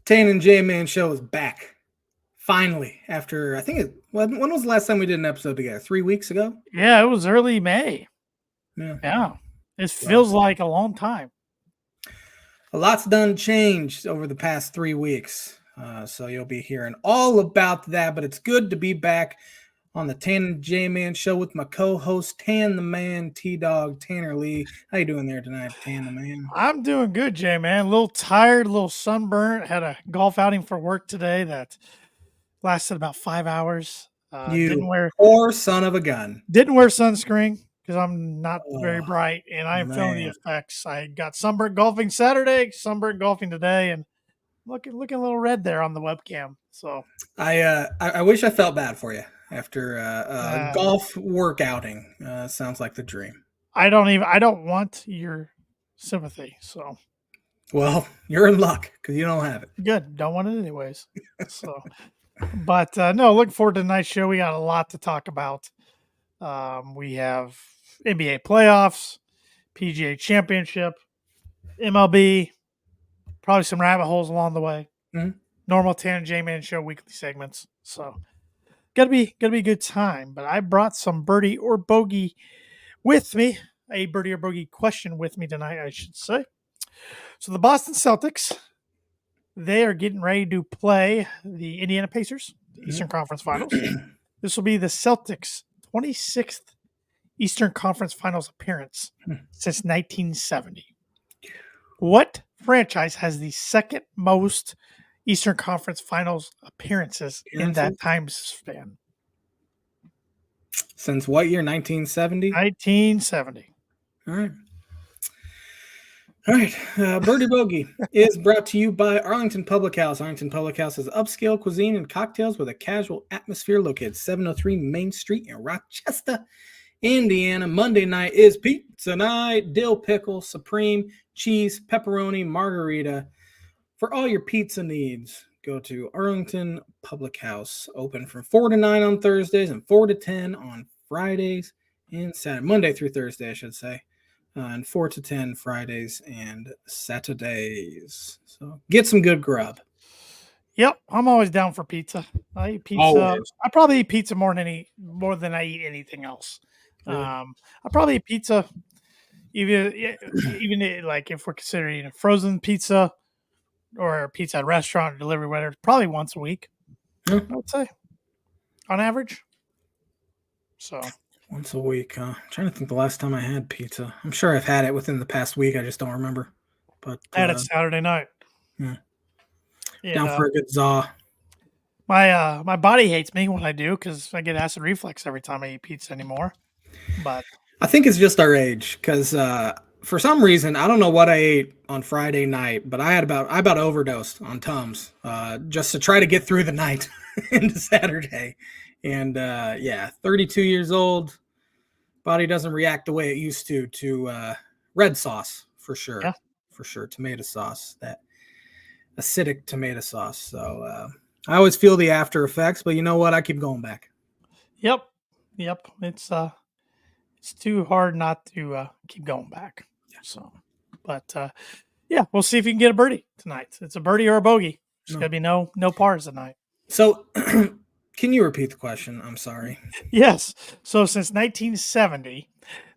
Tan and J Man show is back. Finally, after when was the last time we did an episode together? 3 weeks ago? Yeah, it was early May. Yeah. Yeah. It feels like a long time. A lot's done changed over the past 3 weeks. So you'll be hearing all about that, but it's good to be back on the Tan and J Man show with my co-host Tan the Man, T-Dog, Tanner Lee. How you doing there tonight, Tan the Man? I'm doing good, Jay, man. A little tired, a little sunburnt. Had a golf outing for work today that lasted about 5 hours. Poor son of a gun. Didn't wear sunscreen because I'm not very bright, and I am feeling the effects. I got sunburnt golfing Saturday, sunburnt golfing today, and looking a little red there on the webcam. So I wish I felt bad for you after a golf work outing. Sounds like the dream. I don't want your sympathy. So, well, you're in luck because you don't have it. Good, don't want it anyways. So, but no, looking forward to tonight's show. We got a lot to talk about. We have NBA playoffs, PGA Championship, MLB, probably some rabbit holes along the way. Mm-hmm. Normal Tan and J-Man show weekly segments. So gotta be a good time. But I brought some birdie or bogey with me, a birdie or bogey question with me tonight, I should say. So the Boston Celtics, they are getting ready to play the Indiana Pacers, the Eastern Conference Finals. This will be the Celtics' 26th Eastern Conference Finals appearance since 1970. What franchise has the second most Eastern Conference Finals appearances in that time span? Since what year? 1970? 1970. All right. Birdie Bogey is brought to you by Arlington Public House. Arlington Public House is upscale cuisine and cocktails with a casual atmosphere located 703 Main Street in Rochester, Indiana. Monday night is pizza night, dill pickle, supreme, cheese, pepperoni, margarita. For all your pizza needs, go to Arlington Public House. Open from 4 to 9 on Thursdays and 4 to 10 on Fridays and Saturday. Monday through Thursday, I should say. And 4 to 10 Fridays and Saturdays. So get some good grub. Yep, I'm always down for pizza. I eat pizza. Always. I probably eat pizza more than I eat anything else. Really? I probably eat pizza, even like if we're considering a frozen pizza or pizza at a restaurant or delivery, whatever, probably once a week. I would say, on average. So. Once a week, huh? I'm trying to think the last time I had pizza. I'm sure I've had it within the past week. I just don't remember. But I had it Saturday night. Yeah. Down for a good za. My body hates me when I do because I get acid reflux every time I eat pizza anymore. But I think it's just our age because for some reason I don't know what I ate on Friday night, but I about overdosed on Tums just to try to get through the night into Saturday. And 32 years old. Body doesn't react the way it used to red sauce for sure. Yeah. For sure. Tomato sauce, that acidic tomato sauce. So I always feel the after effects, but you know what? I keep going back. Yep. It's too hard not to keep going back. Yeah. So, but we'll see if you can get a birdie tonight. It's a birdie or a bogey. There's gonna be no pars tonight. So. Can you repeat the question? I'm sorry. Yes. So since 1970,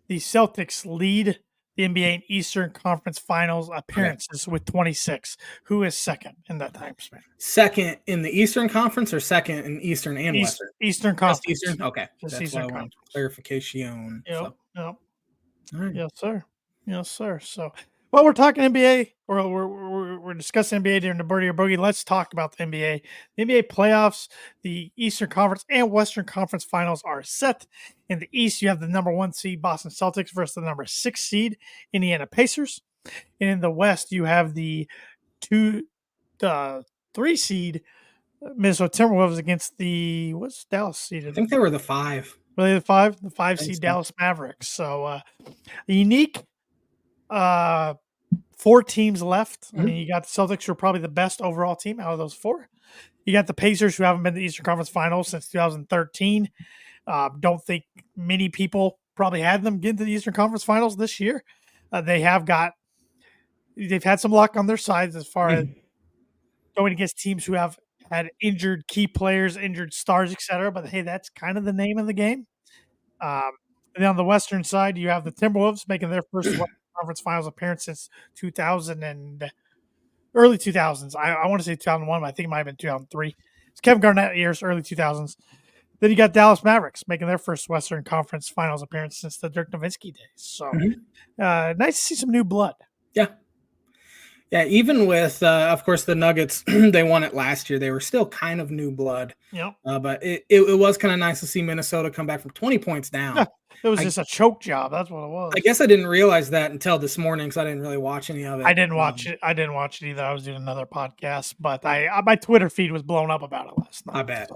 the Celtics lead the NBA in Eastern Conference Finals appearances with 26. Who is second in that time span? Second in the Eastern Conference or second in Eastern and Western? Eastern Conference. Just Eastern? Okay. Just Eastern Conference. Clarification. Yep. All right. Yes, sir. So, while we're talking NBA, or we're discussing NBA during the birdie or bogey, let's talk about the NBA. The NBA playoffs, the Eastern Conference and Western Conference Finals are set. In the East, you have the number 1 seed Boston Celtics versus the number 6 seed Indiana Pacers. And in the West, you have the 3 seed Minnesota Timberwolves against the what's Dallas seeded? I think they were the 5. Were they the 5? The 5 seed Dallas Mavericks. So a unique 4 teams left. I mean, you got the Celtics, who are probably the best overall team out of those 4. You got the Pacers, who haven't been to the Eastern Conference Finals since 2013. Don't think many people probably had them get into the Eastern Conference Finals this year. They've had some luck on their sides as far as going against teams who have had injured key players, injured stars, etc. But hey, that's kind of the name of the game. And then on the Western side, you have the Timberwolves making their first Western Conference Finals appearance since 2000 and early 2000s. I want to say 2001, but I think it might have been 2003. It's Kevin Garnett years, early 2000s. Then you got Dallas Mavericks making their first Western Conference Finals appearance since the Dirk Nowitzki days. So nice to see some new blood. Yeah. Yeah, even with, of course, the Nuggets, they won it last year. They were still kind of new blood. Yep. But it was kind of nice to see Minnesota come back from 20 points down. It was just a choke job. That's what it was. I guess I didn't realize that until this morning because I didn't really watch any of it. I didn't watch it. I didn't watch it either. I was doing another podcast, but my Twitter feed was blown up about it last night. I bet.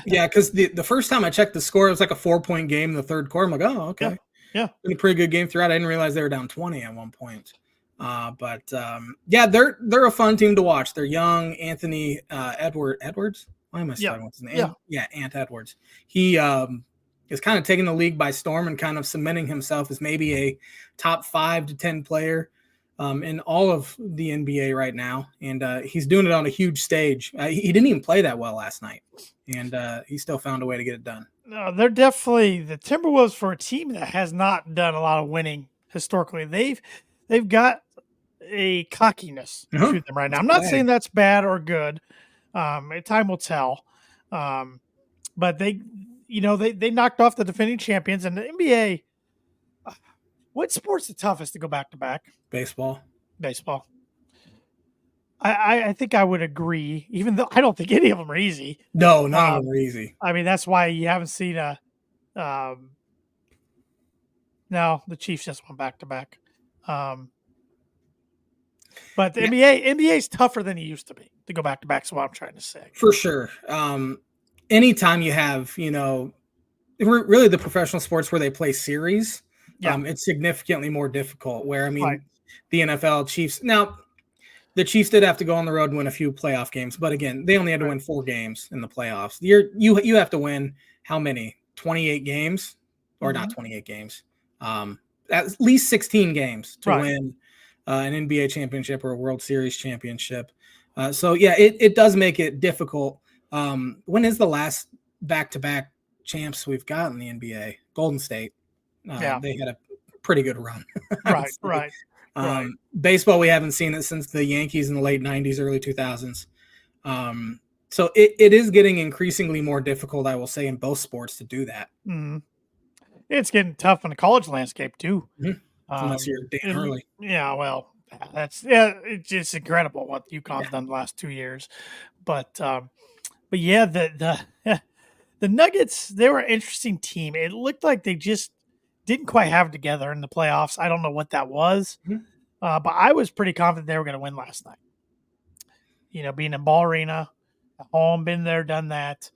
Yeah, because the first time I checked the score, it was like a 4-point game in the third quarter. I'm like, oh, okay. Yeah. Been a pretty good game throughout. I didn't realize they were down 20 at one point. But yeah, they're a fun team to watch. They're young. Anthony Edwards. Why am I starting with his name? Yeah, Ant Edwards. He is kind of taking the league by storm and kind of cementing himself as maybe a top 5 to 10 player in all of the NBA right now. And he's doing it on a huge stage. He didn't even play that well last night, and he still found a way to get it done. No, they're definitely the Timberwolves for a team that has not done a lot of winning historically. They've got a cockiness to them right now. I'm not saying that's bad or good. Time will tell. But they knocked off the defending champions, and the NBA. What sport's the toughest to go back to back? Baseball. I think I would agree, even though I don't think any of them are easy. No, none of them are easy. I mean, that's why you haven't seen no, the Chiefs just went back to back. But the NBA is tougher than it used to be to go back to back. Is what I'm trying to say. For sure. Anytime you have, really the professional sports where they play series, it's significantly more difficult. Where the NFL Chiefs now, the Chiefs did have to go on the road and win a few playoff games, but again, they only had to win 4 games in the playoffs. You have to win how many? 28 games, or not 28 games? At least 16 games to win an NBA championship or a World Series championship. So yeah, it does make it difficult. When is the last back-to-back champs we've got in the NBA? Golden State. They had a pretty good run. Right. Baseball, we haven't seen it since the Yankees in the late 90s, early 2000s. So it is getting increasingly more difficult, I will say, in both sports to do that. Mm-hmm. It's getting tough in the college landscape too. Mm-hmm. Unless you're Dan Hurley. Yeah, well, it's just incredible what UConn's done the last 2 years. But yeah, the Nuggets, they were an interesting team. It looked like they just didn't quite have it together in the playoffs. I don't know what that was, but I was pretty confident they were going to win last night. Being in Ball Arena, at home, been there, done that.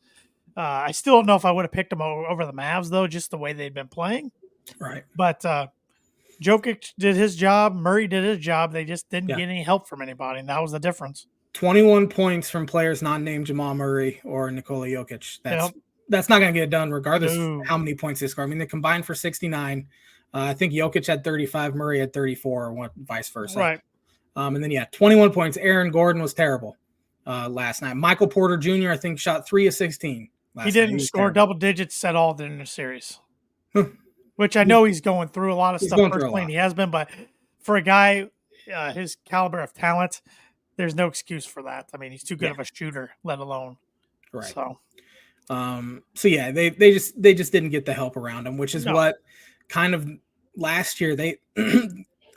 I still don't know if I would have picked them over the Mavs, though, just the way they'd been playing. Right. But Jokic did his job. Murray did his job. They just didn't get any help from anybody, and that was the difference. 21 points from players not named Jamal Murray or Nikola Jokic. That's not going to get done regardless of how many points they score. I mean, they combined for 69. I think Jokic had 35, Murray had 34, or vice versa. Right. And then, 21 points. Aaron Gordon was terrible last night. Michael Porter Jr., I think, shot 3 of 16 last night. He didn't score double digits at all during the series, which I know he's going through a lot of stuff personally, and he has been. But for a guy his caliber of talent, there's no excuse for that. I mean, he's too good of a shooter, let alone. Right. So yeah, they just didn't get the help around him, which is what kind of last year they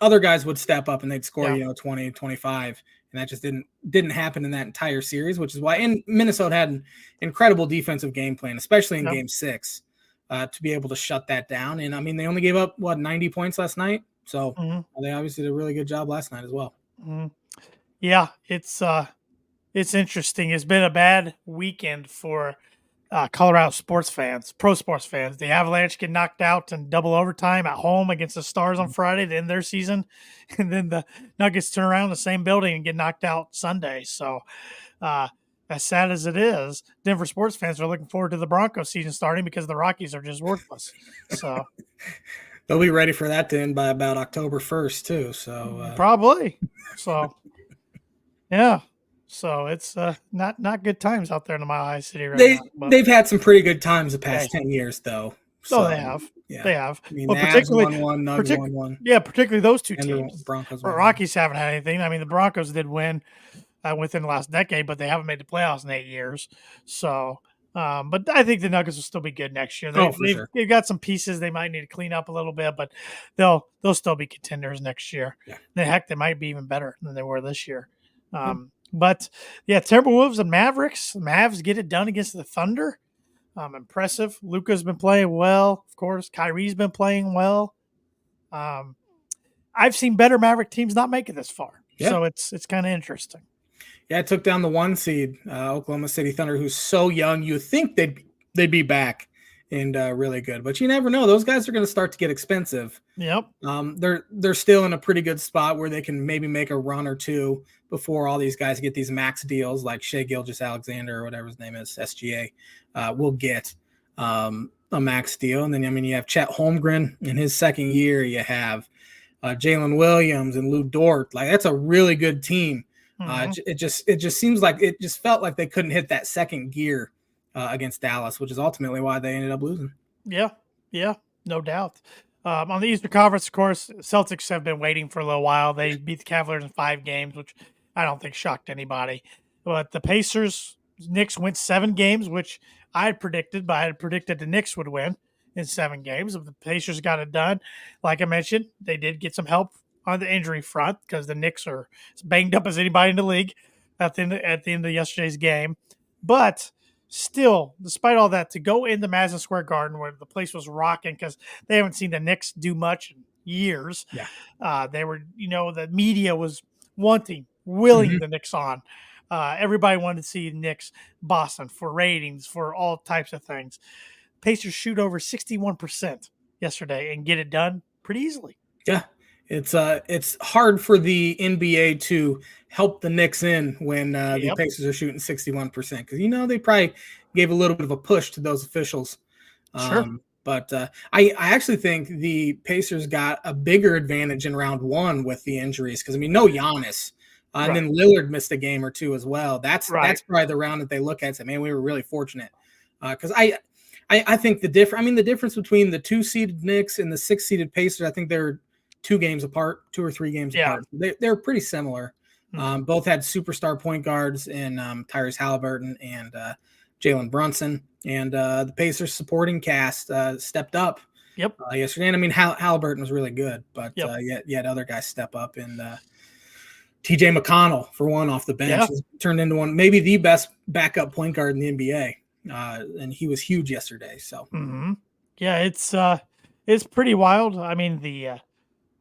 other guys would step up and they'd score 20, 25, and that just didn't happen in that entire series, which is why and Minnesota had an incredible defensive game plan, especially in game 6, to be able to shut that down. And I mean, they only gave up 90 points last night, so they obviously did a really good job last night as well. Yeah, it's interesting. It's been a bad weekend for Colorado sports fans, pro sports fans. The Avalanche get knocked out in double overtime at home against the Stars on Friday to end their season. And then the Nuggets turn around in the same building and get knocked out Sunday. So as sad as it is, Denver sports fans are looking forward to the Broncos season starting because the Rockies are just worthless. So they'll be ready for that to end by about October 1st too. So probably. So yeah. So it's not good times out there in the Mile High City right now. But They've had some pretty good times the hey, past 10 years, though. oh, So they have, yeah, they have. I mean, Well, the Avs particularly, won one, Nugs won one, yeah, particularly those two and the teams. Broncos But won one. Rockies haven't had anything. I mean, the Broncos did win within the last decade, but they haven't made the playoffs in 8 years. So, but I think the Nuggets will still be good next year. Oh, for sure. They've got some pieces they might need to clean up a little bit, but they'll still be contenders next year. Yeah. Heck, they might be even better than they were this year. Yeah. But yeah, Timberwolves and Mavericks. The Mavs get it done against the Thunder. Impressive. Luka's been playing well, of course. Kyrie's been playing well. I've seen better Maverick teams not make it this far, so it's kind of interesting. Yeah, it took down the 1 seed, Oklahoma City Thunder, who's so young. You think they'd be back and really good, but you never know. Those guys are going to start to get expensive. Yep. They're still in a pretty good spot where they can maybe make a run or two before all these guys get these max deals like Shea Gilgeous-Alexander or whatever his name is, SGA, will get a max deal. And then, I mean, you have Chet Holmgren in his second year. You have Jalen Williams and Lou Dort. Like, that's a really good team. It just seems like it just felt like they couldn't hit that second gear against Dallas, which is ultimately why they ended up losing. Yeah, no doubt. On the Eastern Conference, of course, Celtics have been waiting for a little while. They beat the Cavaliers in 5 games, which I don't think shocked anybody. But the Pacers, Knicks went 7 games, which I had predicted, but I had predicted the Knicks would win in 7 games. If the Pacers got it done, like I mentioned, they did get some help on the injury front because the Knicks are as banged up as anybody in the league at the end of yesterday's game. But still, despite all that, to go into Madison Square Garden where the place was rocking because they haven't seen the Knicks do much in years. Yeah. They were, the media was willing the Knicks on. Everybody wanted to see Knicks Boston for ratings, for all types of things. Pacers shoot over 61% yesterday and get it done pretty easily. Yeah. It's hard for the NBA to help the Knicks in when the Pacers are shooting 61% because they probably gave a little bit of a push to those officials. Sure. But I actually think the Pacers got a bigger advantage in round 1 with the injuries because no Giannis, and then Lillard missed a game or two as well. That's probably the round that they look at and say, man, we were really fortunate because I think the difference between the 2-seeded Knicks and the 6-seeded Pacers, I think they're 2 games apart, 2 or 3 games apart. They're pretty similar. Both had superstar point guards in Tyrese Halliburton and Jalen Brunson, and the Pacers supporting cast stepped up yesterday. And Halliburton was really good, but yet other guys step up, and TJ McConnell, for one, off the bench, has turned into maybe the best backup point guard in the NBA, and he was huge yesterday. So yeah, it's pretty wild. The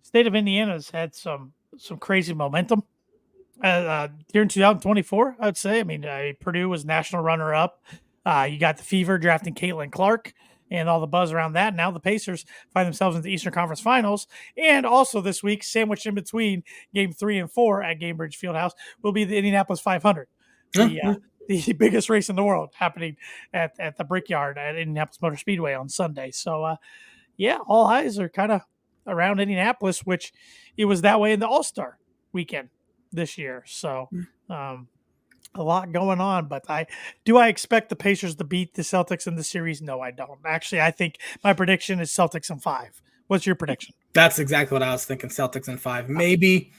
state of Indiana has had some crazy momentum here in 2024, I would say. Purdue was national runner-up. You got the Fever drafting Caitlin Clark and all the buzz around that. Now the Pacers find themselves in the Eastern Conference Finals. And also this week, sandwiched in between Game 3 and 4 at Gainbridge Fieldhouse, will be the Indianapolis 500, the biggest race in the world, happening at the Brickyard at Indianapolis Motor Speedway on Sunday. So, all eyes are kind of around Indianapolis, which it was that way in the All-Star weekend this year. So a lot going on, but I expect the Pacers to beat the Celtics in the series? No, I don't. Actually, I think my prediction is Celtics in 5. What's your prediction? That's exactly what I was thinking. Celtics in 5. Maybe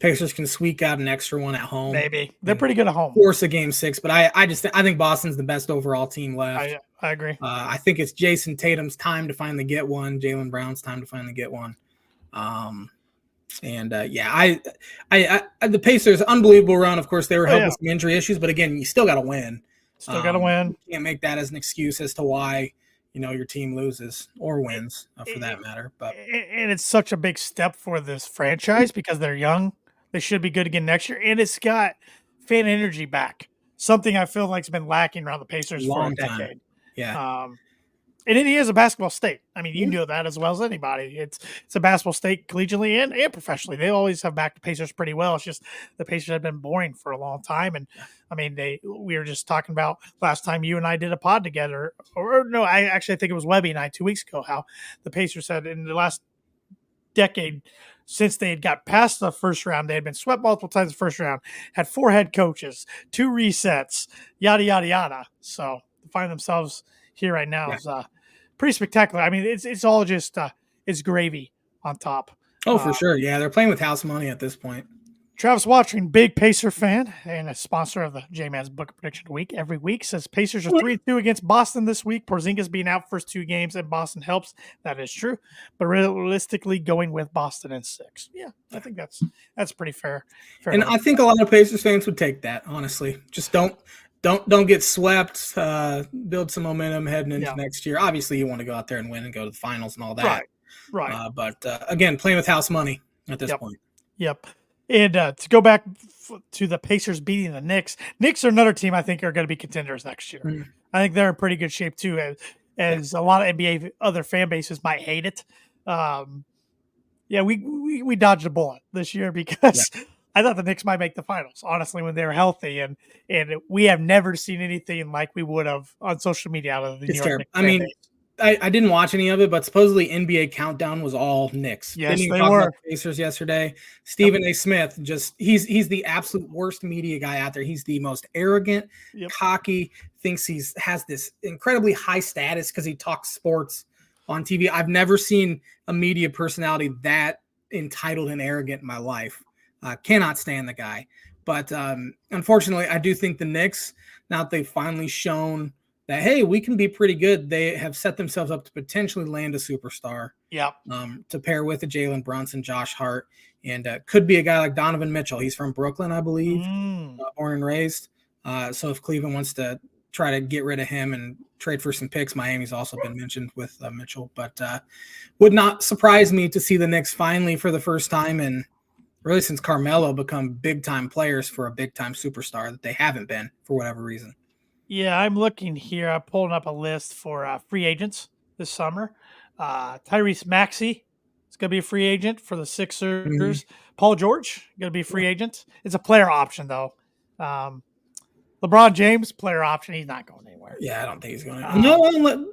Pacers can squeak out an extra one at home. Maybe they're pretty good at home. Force a game 6, but I think Boston's the best overall team left. I agree. I think it's Jason Tatum's time to finally get one. Jaylen Brown's time to finally get one. The Pacers, unbelievable run. Of course, they were helped with some injury issues, but again, you still got to win. Still got to win. You can't make that as an excuse as to why your team loses or wins, for that matter. But it's such a big step for this franchise because they're young. They should be good again next year, and it's got fan energy back. Something I feel like's been lacking around the Pacers for a decade. Yeah. And Indiana is a basketball state. You know that as well as anybody. It's a basketball state collegiately and professionally. They always have backed the Pacers pretty well. It's just the Pacers have been boring for a long time. And we were just talking about last time you and I did a pod together, or no, I think it was Webby and I 2 weeks ago, how the Pacers had in the last decade since they had got past the first round. They had been swept multiple times the first round, had 4 head coaches, 2 resets, yada, yada, yada. So to find themselves here right now is pretty spectacular. I mean, it's all just it's gravy on top. Oh, for sure. Yeah, they're playing with house money at this point. Travis Watching, big Pacer fan and a sponsor of the J-Man's Book Prediction Week every week, says Pacers are 3-2 against Boston this week. Porzingis being out first 2 games and Boston helps. That is true. But realistically, going with Boston in 6. Yeah, I think that's pretty fair. And I think a lot of Pacers fans would take that, honestly. Just don't get swept. Build some momentum heading into next year. Obviously, you want to go out there and win and go to the finals and all that. Right. But again, playing with house money at this point. Yep. And to go back to the Pacers beating the Knicks, Knicks are another team I think are going to be contenders next year. Mm-hmm. I think they're in pretty good shape too, as a lot of NBA other fan bases might hate it. We dodged a bullet this year because I thought the Knicks might make the finals, honestly, when they were healthy. And we have never seen anything like we would have on social media out of the New York Knicks. I mean, I didn't watch any of it, but supposedly NBA Countdown was all Knicks. Yes, they were. About Pacers yesterday. Stephen A. Smith, he's the absolute worst media guy out there. He's the most arrogant, cocky, thinks has this incredibly high status because he talks sports on TV. I've never seen a media personality that entitled and arrogant in my life. Cannot stand the guy. But unfortunately, I do think the Knicks, now that they've finally shown that, hey, we can be pretty good, they have set themselves up to potentially land a superstar. To pair with a Jalen Brunson, Josh Hart, and could be a guy like Donovan Mitchell. He's from Brooklyn, I believe, born and raised. So if Cleveland wants to try to get rid of him and trade for some picks, Miami's also been mentioned with Mitchell. But would not surprise me to see the Knicks finally, for the first time and really since Carmelo, become big-time players for a big-time superstar that they haven't been for whatever reason. Yeah, I'm looking here. I'm pulling up a list for free agents this summer. Tyrese Maxey is going to be a free agent for the Sixers. Mm-hmm. Paul George going to be a free agent. It's a player option, though. LeBron James, player option. He's not going anywhere. Yeah, I don't think he's going anywhere.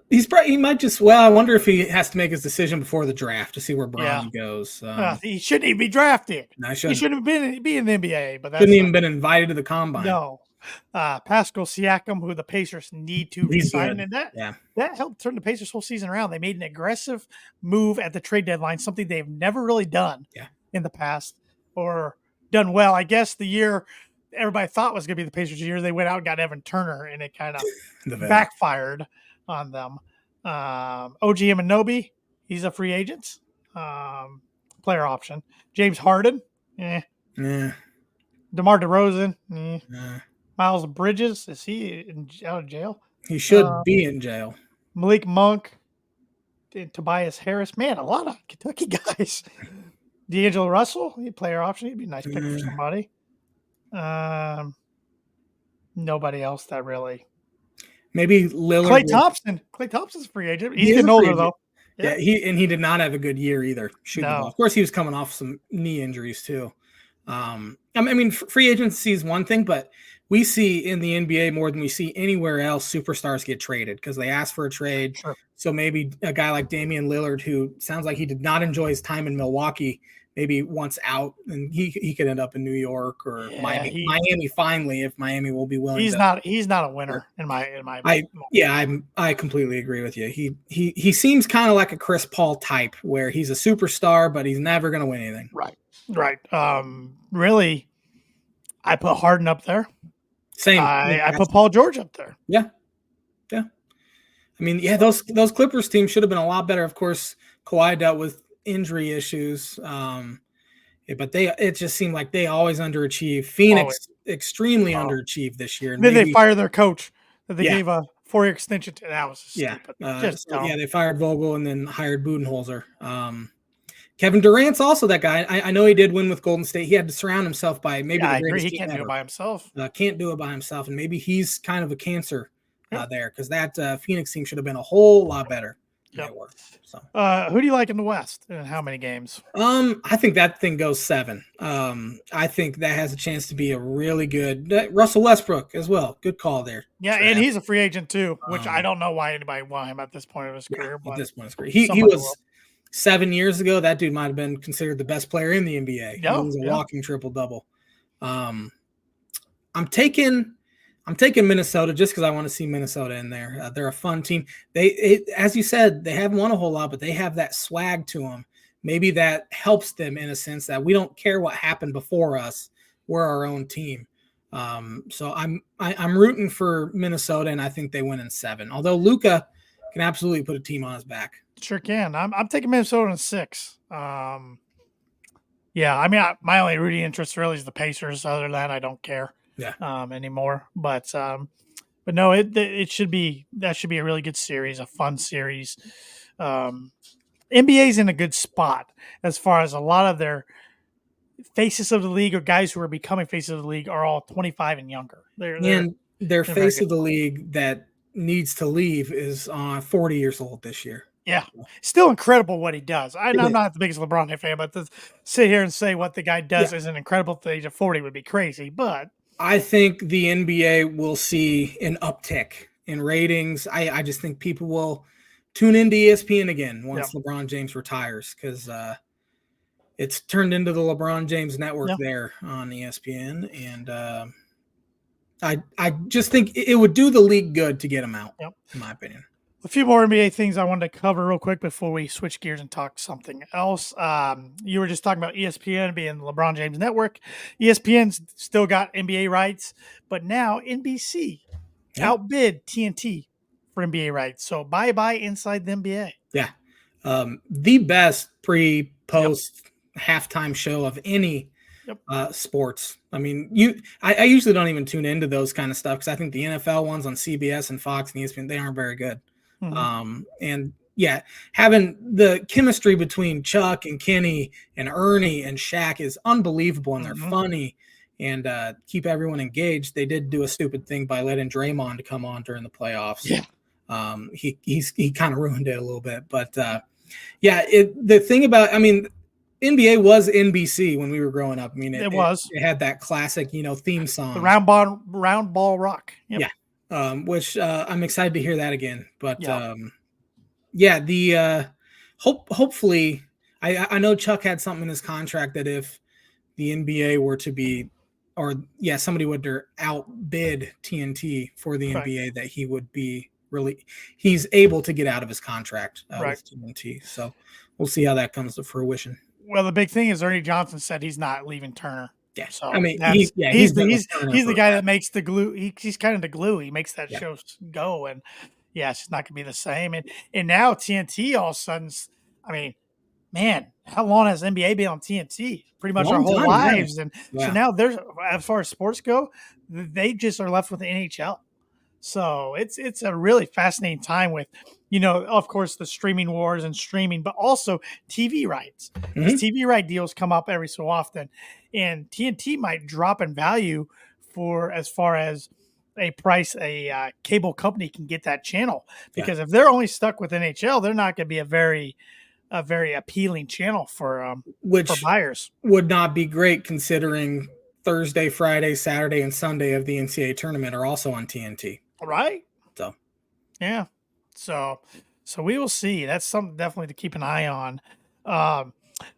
He might just. Well, I wonder if he has to make his decision before the draft to see where Brown goes. He shouldn't even be drafted. No, he shouldn't have be in the NBA. But shouldn't even been invited to the combine. No. Pascal Siakam, who the Pacers need to resign, and that helped turn the Pacers whole season around. They made an aggressive move at the trade deadline, something they've never really done in the past or done well. I guess the year everybody thought was going to be the Pacers' year, they went out and got Evan Turner, and it kind of backfired on them. OG Anunoby, he's a free agent, player option. James Harden, DeMar DeRozan, Miles Bridges, is he out of jail? He should be in jail. Malik Monk, Tobias Harris. Man, a lot of Kentucky guys. D'Angelo Russell, player option. He'd be a nice pick for somebody. Nobody else that really. Maybe Lillard. Klay Thompson's a free agent. He's getting older, though. Yeah, he did not have a good year either. Of course, he was coming off some knee injuries, too. I mean, free agency is one thing, but we see in the NBA more than we see anywhere else superstars get traded because they ask for a trade. Sure. So maybe a guy like Damian Lillard, who sounds like he did not enjoy his time in Milwaukee, maybe wants out, and he could end up in New York or Miami. Miami finally, if Miami will be willing. He's not a winner in my. I completely agree with you. He seems kind of like a Chris Paul type, where he's a superstar, but he's never going to win anything. Right. Really, I put Harden up there. Same. I put Paul George up there. Yeah. I mean, those Clippers teams should have been a lot better. Of course, Kawhi dealt with injury issues, but it just seemed like they always underachieved. Phoenix extremely underachieved this year. And then they fired their coach that they gave a 4-year extension to. That was stupid. They fired Vogel and then hired Budenholzer. Kevin Durant's also that guy. I know he did win with Golden State. He had to surround himself by maybe the greatest team ever. He can't do it by himself. Can't do it by himself, and maybe he's kind of a cancer there because that Phoenix team should have been a whole lot better. So, who do you like in the West and how many games? I think that thing goes 7. I think that has a chance to be a really good Russell Westbrook as well. Good call there. Yeah, and he's a free agent too, which I don't know why anybody want him at this point of his career. At this point of his career, he was. 7 years ago, that dude might have been considered the best player in the NBA. He Yeah, was a yeah. walking triple-double. I'm taking Minnesota just because I want to see Minnesota in there. They're a fun team. As you said, they haven't won a whole lot, but they have that swag to them. Maybe that helps them in a sense that we don't care what happened before us. We're our own team. So I'm rooting for Minnesota, and I think they win in 7. Although Luka can absolutely put a team on his back. Sure can. I'm taking Minnesota in 6. Yeah, I mean, my only rooting interest really is the Pacers. Other than that, I don't care anymore. But no, it should be a really good series, a fun series. NBA's in a good spot as far as a lot of their faces of the league or guys who are becoming faces of the league are all 25 and younger. Their face of the league that needs to leave is 40 years old this year. Yeah, still incredible what he does. I'm not the biggest LeBron fan, but to sit here and say what the guy does is an incredible at the age of 40 would be crazy. But I think the NBA will see an uptick in ratings. I just think people will tune into ESPN again once LeBron James retires because it's turned into the LeBron James network there on ESPN. And I just think it would do the league good to get him out, in my opinion. A few more NBA things I wanted to cover real quick before we switch gears and talk something else. You were just talking about ESPN being the LeBron James network. ESPN's still got NBA rights, but now NBC outbid TNT for NBA rights. So bye-bye inside the NBA. Yeah. The best pre-post halftime show of any sports. I mean, I usually don't even tune into those kind of stuff because I think the NFL ones on CBS and Fox and ESPN, they aren't very good. And having the chemistry between Chuck and Kenny and Ernie and Shaq is unbelievable, and they're funny and keep everyone engaged. They did do a stupid thing by letting Draymond come on during the playoffs. He kind of ruined it a little bit, but the thing about, I mean, NBA was NBC when we were growing up. I mean, it had that classic, theme song, the round ball rock. Which I'm excited to hear that again. But hopefully, I know Chuck had something in his contract that if the NBA were to be, somebody would outbid TNT for the NBA, that he would be he's able to get out of his contract with TNT. So we'll see how that comes to fruition. Well, the big thing is Ernie Johnson said he's not leaving Turner. Yeah, so I mean, he's the guy that makes the glue. He's kind of the glue. He makes that show go, and it's just not gonna be the same. And now TNT all of a sudden, I mean, man, how long has NBA been on TNT? Pretty much our whole lives. And so now there's, as far as sports go, they just are left with the NHL. So it's a really fascinating time with, of course, the streaming wars and streaming, but also TV rights. These TV right deals come up every so often, and TNT might drop in value for as far as a price a cable company can get that channel. Because if they're only stuck with NHL, they're not going to be a very appealing channel for buyers. Would not be great considering Thursday, Friday, Saturday, and Sunday of the NCAA tournament are also on TNT. Right. So, yeah. So we will see. That's something definitely to keep an eye on.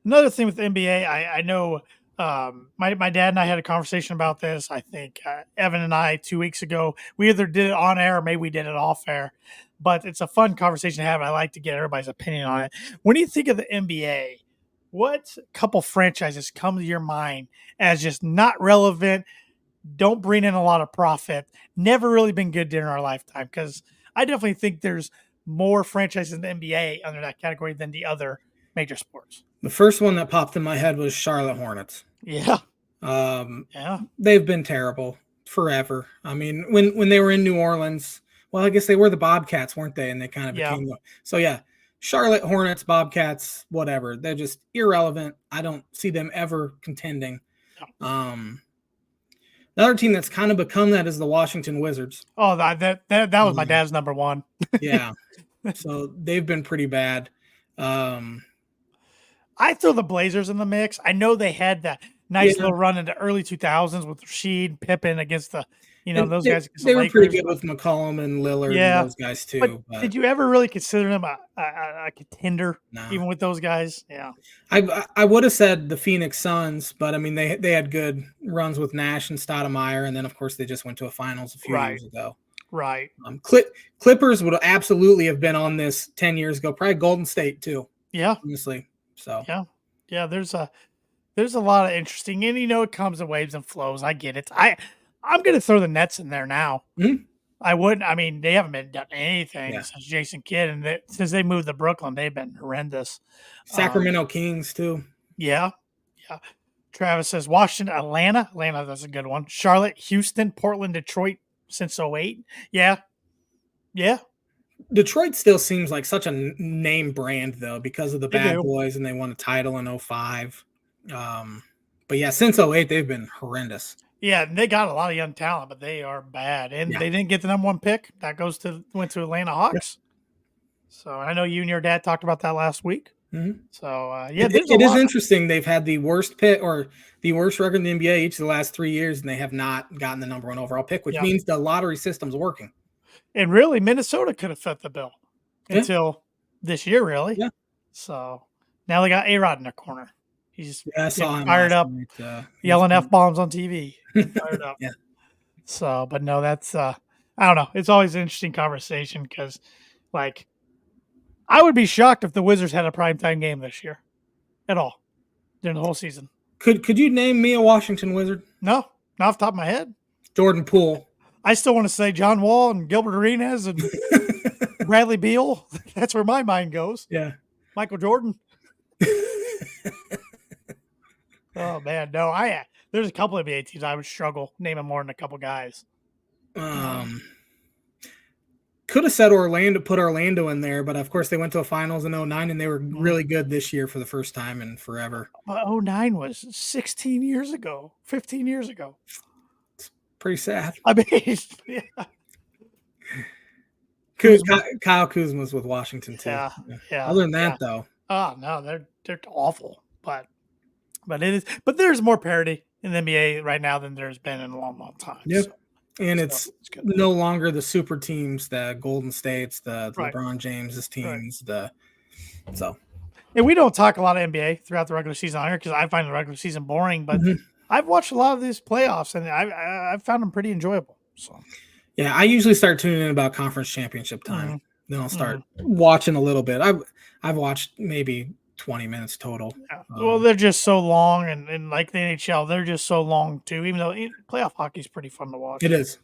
Another thing with the NBA, I know my dad and I had a conversation about this. I think Evan and I 2 weeks ago, we either did it on air or maybe we did it off air. But it's a fun conversation to have. I like to get everybody's opinion on it. When you think of the NBA, what couple franchises come to your mind as just not relevant, don't bring in a lot of profit, never really been good during our lifetime? Because I definitely think there's more franchises in the NBA under that category than the other major sports. The first one that popped in my head was Charlotte Hornets. Yeah. They've been terrible forever. I mean, when they were in New Orleans, well, I guess they were the Bobcats, weren't they? And they kind of became Charlotte Hornets, Bobcats, whatever. They're just irrelevant. I don't see them ever contending. Another team that's kind of become that is the Washington Wizards. Oh, that was my dad's number one. Yeah. So they've been pretty bad. I throw the Blazers in the mix. I know they had that nice little run into early 2000s with Rasheed, Pippen against the You know, And those guys against the they were pretty Lakers. good with McCollum and Lillard and Yeah. those guys But too. But did you ever really consider them a contender, no, even with those guys? Yeah. I would have said the Phoenix Suns, but I mean they had good runs with Nash and Stoudemire, and then of course they just went to a finals a few Right. years ago. Right. Clippers would absolutely have been on this 10 years ago. Probably Golden State too. Yeah. Honestly, so Yeah. There's a lot of interesting, and it comes in waves and flows. I get it. I'm gonna throw the Nets in there now. Mhm. I wouldn't. I mean, they haven't been done anything Yeah. since Jason Kidd, and since they moved to Brooklyn, they've been horrendous. Sacramento Kings too. Yeah. Travis says Washington, Atlanta. Atlanta, that's a good one. Charlotte, Houston, Portland, Detroit since '08. Yeah. Detroit still seems like such a name brand though because of the They Bad do. Boys, and they won a title in 05. But yeah, since 08 they've been horrendous. Yeah, and they got a lot of young talent, but they are bad, and they didn't get the number one pick. That went to Atlanta Hawks. So I know you and your dad talked about that last week. Mm-hmm. So it is interesting. They've had the worst pick or the worst record in the NBA each of the last 3 years, and they have not gotten the number one overall pick, which means the lottery system's working. And really, Minnesota could have fit the bill until this year, really. Yeah. So now they got A-Rod in their corner. He's fired up, yelling F-bombs on TV. Fired up. Yeah. So, but no, that's I don't know. It's always an interesting conversation because, like, I would be shocked if the Wizards had a primetime game this year at all during the whole season. Could you name me a Washington Wizard? No, not off the top of my head. Jordan Poole. I still want to say John Wall and Gilbert Arenas and Bradley Beal. That's where my mind goes. Yeah. Michael Jordan. Oh man, no. There's a couple of NBA teams I would struggle naming more than a couple guys. Could have said put Orlando in there, but of course they went to a finals in 09 and they were really good this year for the first time in forever. But 09 was 16 years ago, 15 years ago. It's pretty sad. I mean, yeah. Kyle Kuzma's with Washington too. Yeah. Other than that, though. Oh no, they're awful. But it is. But there's more parity in the NBA right now than there's been in a long, long time. Yep. So, and it's no longer the super teams, the Golden States, the LeBron James's teams, And we don't talk a lot of NBA throughout the regular season on here because I find the regular season boring. But I've watched a lot of these playoffs and I've found them pretty enjoyable. So yeah, I usually start tuning in about conference championship time. Then I'll start watching a little bit. I've watched maybe 20 minutes total. Yeah. Well, they're just so long, and like the NHL, they're just so long too. Even though playoff hockey is pretty fun to watch, it is.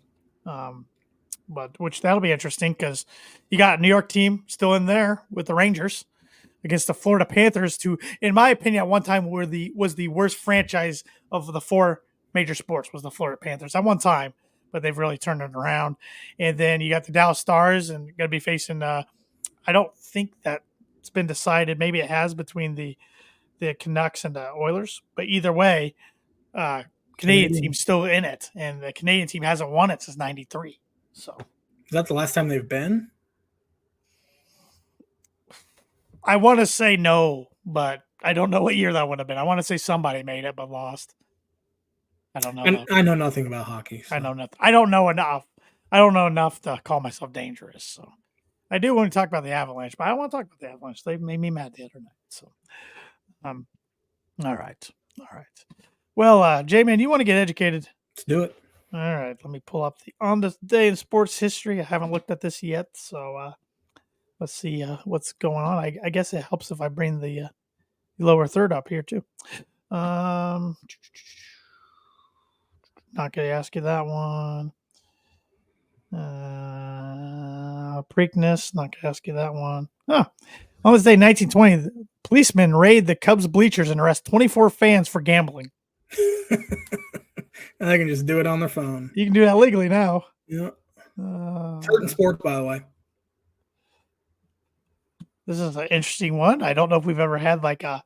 But which that'll be interesting because you got a New York team still in there with the Rangers against the Florida Panthers, who, in my opinion, at one time was the worst franchise of the four major sports. Was the Florida Panthers at one time, but they've really turned it around. And then you got the Dallas Stars, and going to be facing. I don't think that it's been decided. Maybe it has between the Canucks and the Oilers, but either way, Canadian team's still in it, and the Canadian team hasn't won it since '93. So, is that the last time they've been? I want to say no, but I don't know what year that would have been. I want to say somebody made it but lost. I don't know. I know nothing about hockey. So. I know nothing. I don't know enough. I don't know enough to call myself dangerous. So I do want to talk about the Avalanche, but I don't want to talk about the Avalanche. They made me mad the other night. So, all right. Well, J-Man, you want to get educated? Let's do it. All right. Let me pull up the on this day in sports history. I haven't looked at this yet, so let's see what's going on. I guess it helps if I bring the lower third up here too. Not going to ask you that one. Preakness, not going to ask you that one. Oh, on this day, 1920, policemen raid the Cubs bleachers and arrest 24 fans for gambling. And they can just do it on their phone. You can do that legally now. Yeah. Certain sport, by the way. This is an interesting one. I don't know if we've ever had like a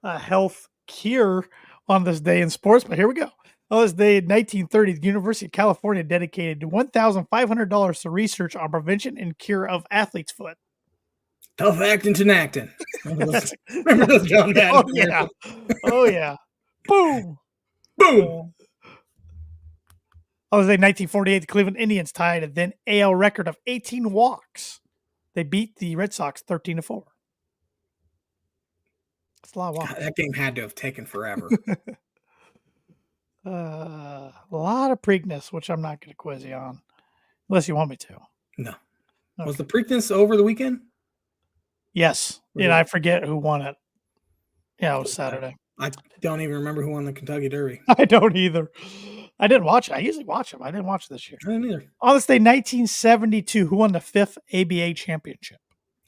health cure on this day in sports, but here we go. On this day in 1930, the University of California dedicated $1,500 to research on prevention and cure of athlete's foot. Tough acting to acting. Remember those John Madden? Oh, yeah. Oh, yeah. Boom. Boom. On this day, 1948, the Cleveland Indians tied a then AL record of 18 walks. They beat the Red Sox 13-4. That's a lot of walks. God, that game had to have taken forever. A lot of Preakness, which I'm not going to quiz you on, unless you want me to. No. Okay. Was the Preakness over the weekend? Yes, and I forget who won it. Yeah, it was Saturday. I don't even remember who won the Kentucky Derby. I don't either. I didn't watch it. I usually watch them. I didn't watch it this year. I didn't either. On this day, 1972, who won the 5th ABA championship?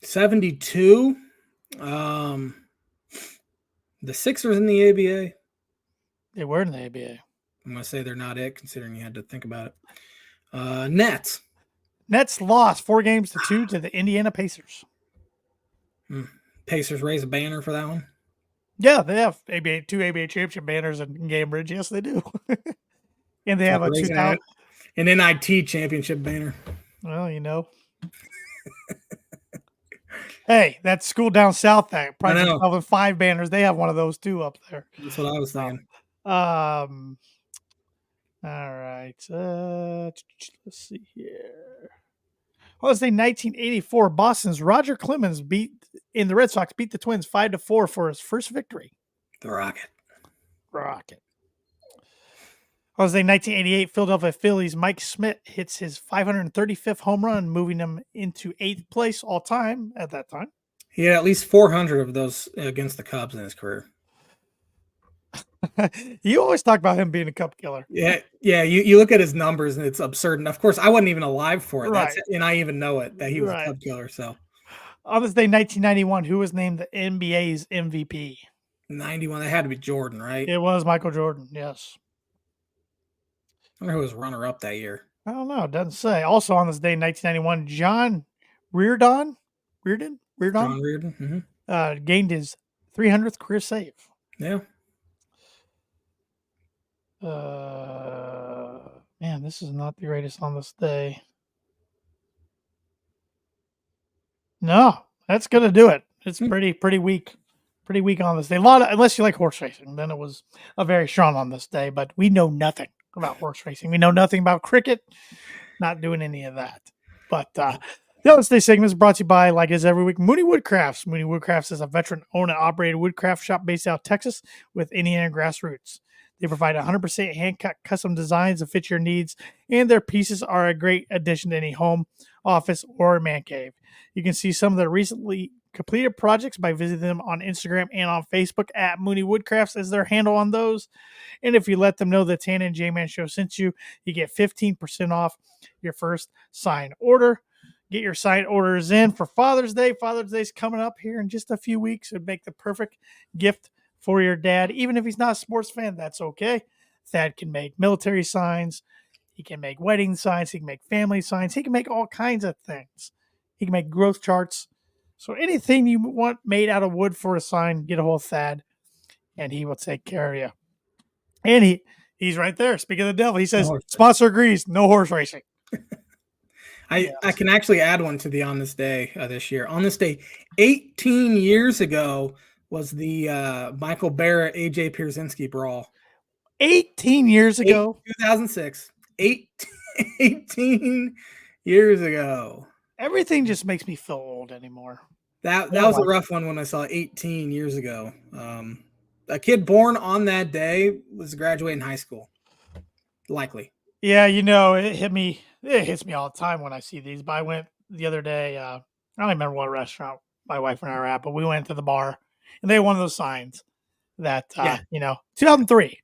72. The Sixers in the ABA. They were in the ABA. I'm going to say they're not it, considering you had to think about it. Nets. Nets lost 4-2 to the Indiana Pacers. Pacers raise a banner for that one? Yeah, they have two ABA championship banners in Cambridge. Yes, they do. And they have a 2000 an NIT championship banner. Well, you know. Hey, that school down south that probably have 5 banners. They have one of those too up there. That's what I was saying. All right. Let's see here. Well, let's say 1984, Boston's Roger Clemens the Red Sox beat the Twins 5-4 for his first victory. The Rocket. Let's say 1988, Philadelphia Phillies Mike Schmidt hits his 535th home run, moving him into 8th place all time at that time. He had at least 400 of those against the Cubs in his career. You always talk about him being a Cub killer. Yeah. You look at his numbers and it's absurd. And of course, I wasn't even alive for it. Right. And I even know it that he was a Cub killer. So on this day, 1991, who was named the NBA's MVP? 91. That had to be Jordan, right? It was Michael Jordan. Yes. I wonder who was runner-up that year. I don't know. It doesn't say. Also on this day, 1991, John Reardon. John Reardon. Gained his 300th career save. Yeah. Man, this is not the greatest on this day. No, that's gonna do it. It's pretty weak. Pretty weak on this day. Unless you like horse racing, then it was a very strong on this day. But we know nothing about horse racing. We know nothing about cricket. Not doing any of that. But the Let's Stay segment is brought to you by, like as every week, Mooney Woodcrafts. Mooney Woodcrafts is a veteran-owned and operated woodcraft shop based out of Texas with Indiana grassroots. They provide 100% hand-cut custom designs that fit your needs, and their pieces are a great addition to any home, office, or man cave. You can see some of their recently completed projects by visiting them on Instagram and on Facebook at Mooney Woodcrafts is their handle on those. And if you let them know the Tan and J-Man Show sent you, you get 15% off your first sign order. Get your sign orders in for Father's Day. Father's Day is coming up here in just a few weeks. It would make the perfect gift for your dad. Even if he's not a sports fan, that's okay. Thad can make military signs. He can make wedding signs. He can make family signs. He can make all kinds of things. He can make growth charts. So anything you want made out of wood for a sign, get a hold of Thad, and he will take care of you. And he's right there. Speaking of the devil, he says, sponsor agrees, no horse racing. I can actually add one to the On This Day this year. On this day, 18 years ago was the Michael Barrett, AJ Pierzynski brawl. 18 years ago? 2006. 18 years ago. Everything just makes me feel old anymore. That was a rough one when I saw 18 years ago. A kid born on that day was graduating high school. Likely. Yeah, it hits me all the time when I see these. But I went the other day, I don't remember what restaurant my wife and I were at, but we went to the bar and they had one of those signs that 2003.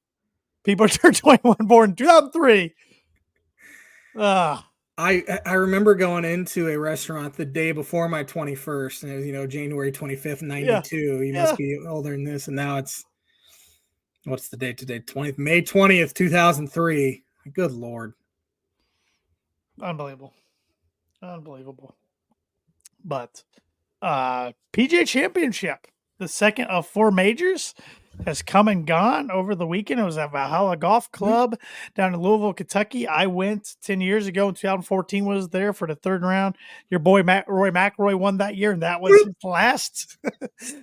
People turned 21 born in 2003. I remember going into a restaurant the day before my 21st, and it was, January 25th, 92. You must be older than this. And now what's the date today? May 20th, 2003. Good Lord. Unbelievable. But PGA Championship, the second of 4 majors, has come and gone over the weekend. It was at Valhalla Golf Club down in Louisville, Kentucky. I went 10 years ago in 2014, was there for the third round. Your boy Roy McIlroy won that year, and that was his last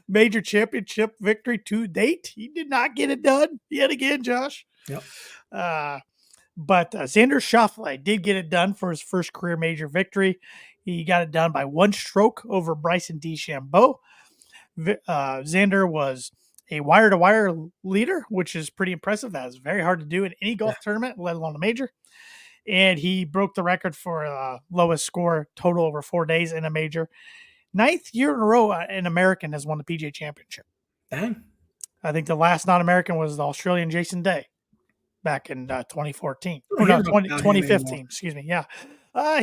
major championship victory to date. He did not get it done yet again, Josh. Yep. But Xander Schauffele did get it done for his first career major victory. He got it done by 1 stroke over Bryson DeChambeau. Xander was a wire-to-wire leader, which is pretty impressive. That is very hard to do in any golf tournament, let alone a major. And he broke the record for lowest score total over 4 days in a major. 9th year in a row, an American has won the PGA Championship. Dang. I think the last non-American was the Australian Jason Day back in 2014. I don't hear about 2015. anymore. Excuse me. Yeah.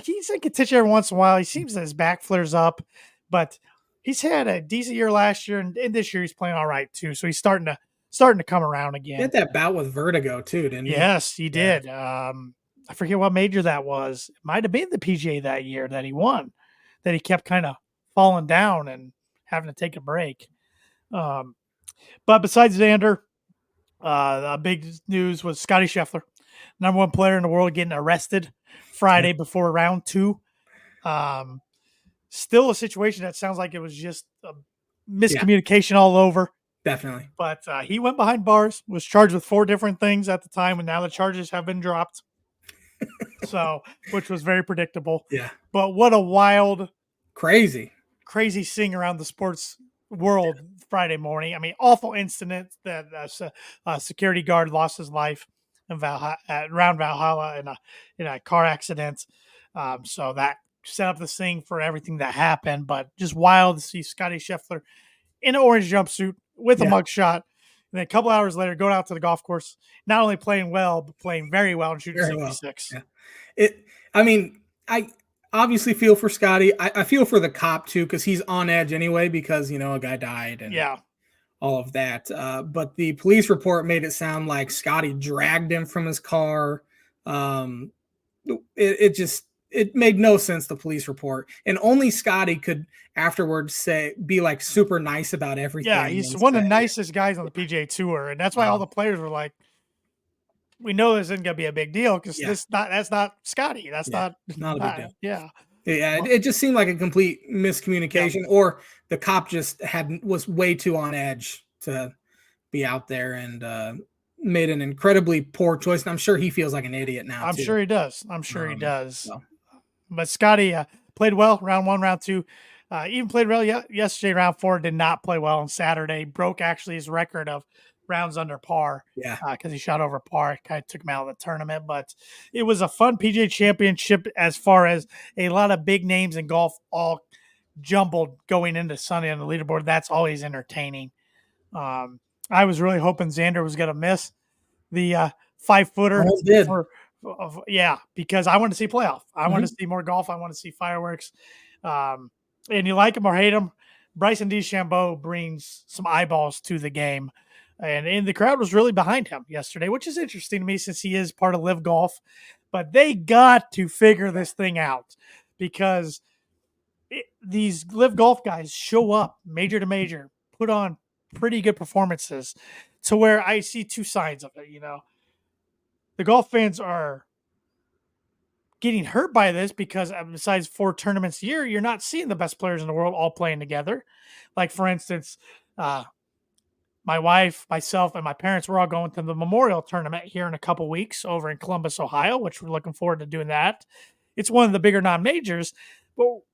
He's in contention every once in a while. He seems that his back flares up, but he's had a decent year last year, and this year he's playing all right too. So he's starting to come around He again. had that bout with vertigo too, didn't he? Yes, he did. I forget what major that was. It might have been the PGA that year that he won, that he kept kind of falling down and having to take a break. But besides Xander, the big news was Scotty Scheffler, number 1 player in the world, getting arrested Friday before round 2. Still a situation that sounds like it was just a miscommunication all over. Definitely. But he went behind bars, was charged with 4 different things at the time, and now the charges have been dropped. So, which was very predictable. Yeah. But what a wild, crazy scene around the sports world Friday morning. I mean, awful incident that a security guard lost his life around Valhalla in a car accident. So that set up the scene for everything that happened. But just wild to see Scotty Scheffler in an orange jumpsuit with a mugshot. And then a couple hours later, going out to the golf course, not only playing well, but playing very well and shooting 66. Well. Yeah. I obviously feel for Scotty. I feel for the cop too, because he's on edge anyway, because a guy died and all of that. But the police report made it sound like Scotty dragged him from his car. It made no sense, the police report, and only Scotty could afterwards be like super nice about everything. Yeah, he's one of the nicest guys on the PGA Tour, and that's why all the players were like, we know this isn't going to be a big deal because that's not Scotty. That's not a big deal. Yeah. Yeah, it just seemed like a complete miscommunication, or the cop just was way too on edge to be out there and made an incredibly poor choice. And I'm sure he feels like an idiot now. I'm sure he does. He does. So. But Scotty played well round 1, round 2. Even played well yesterday. Round 4 did not play well on Saturday. Broke actually his record of rounds under par. Yeah. Because he shot over par. It kind of took him out of the tournament. But it was a fun PGA Championship as far as a lot of big names in golf all jumbled going into Sunday on the leaderboard. That's always entertaining. I was really hoping Xander was going to miss the 5-footer. Almost did. Because I want to see playoff. I want to see more golf. I want to see fireworks. And you like him or hate him, Bryson DeChambeau brings some eyeballs to the game. And the crowd was really behind him yesterday, which is interesting to me since he is part of Live Golf. But they got to figure this thing out because these Live Golf guys show up major to major, put on pretty good performances to where I see 2 sides of it, The golf fans are getting hurt by this because besides 4 tournaments a year, you're not seeing the best players in the world all playing together. Like, for instance, my wife, myself, and my parents, we're all going to the Memorial Tournament here in a couple weeks over in Columbus, Ohio, which we're looking forward to doing that. It's one of the bigger non-majors,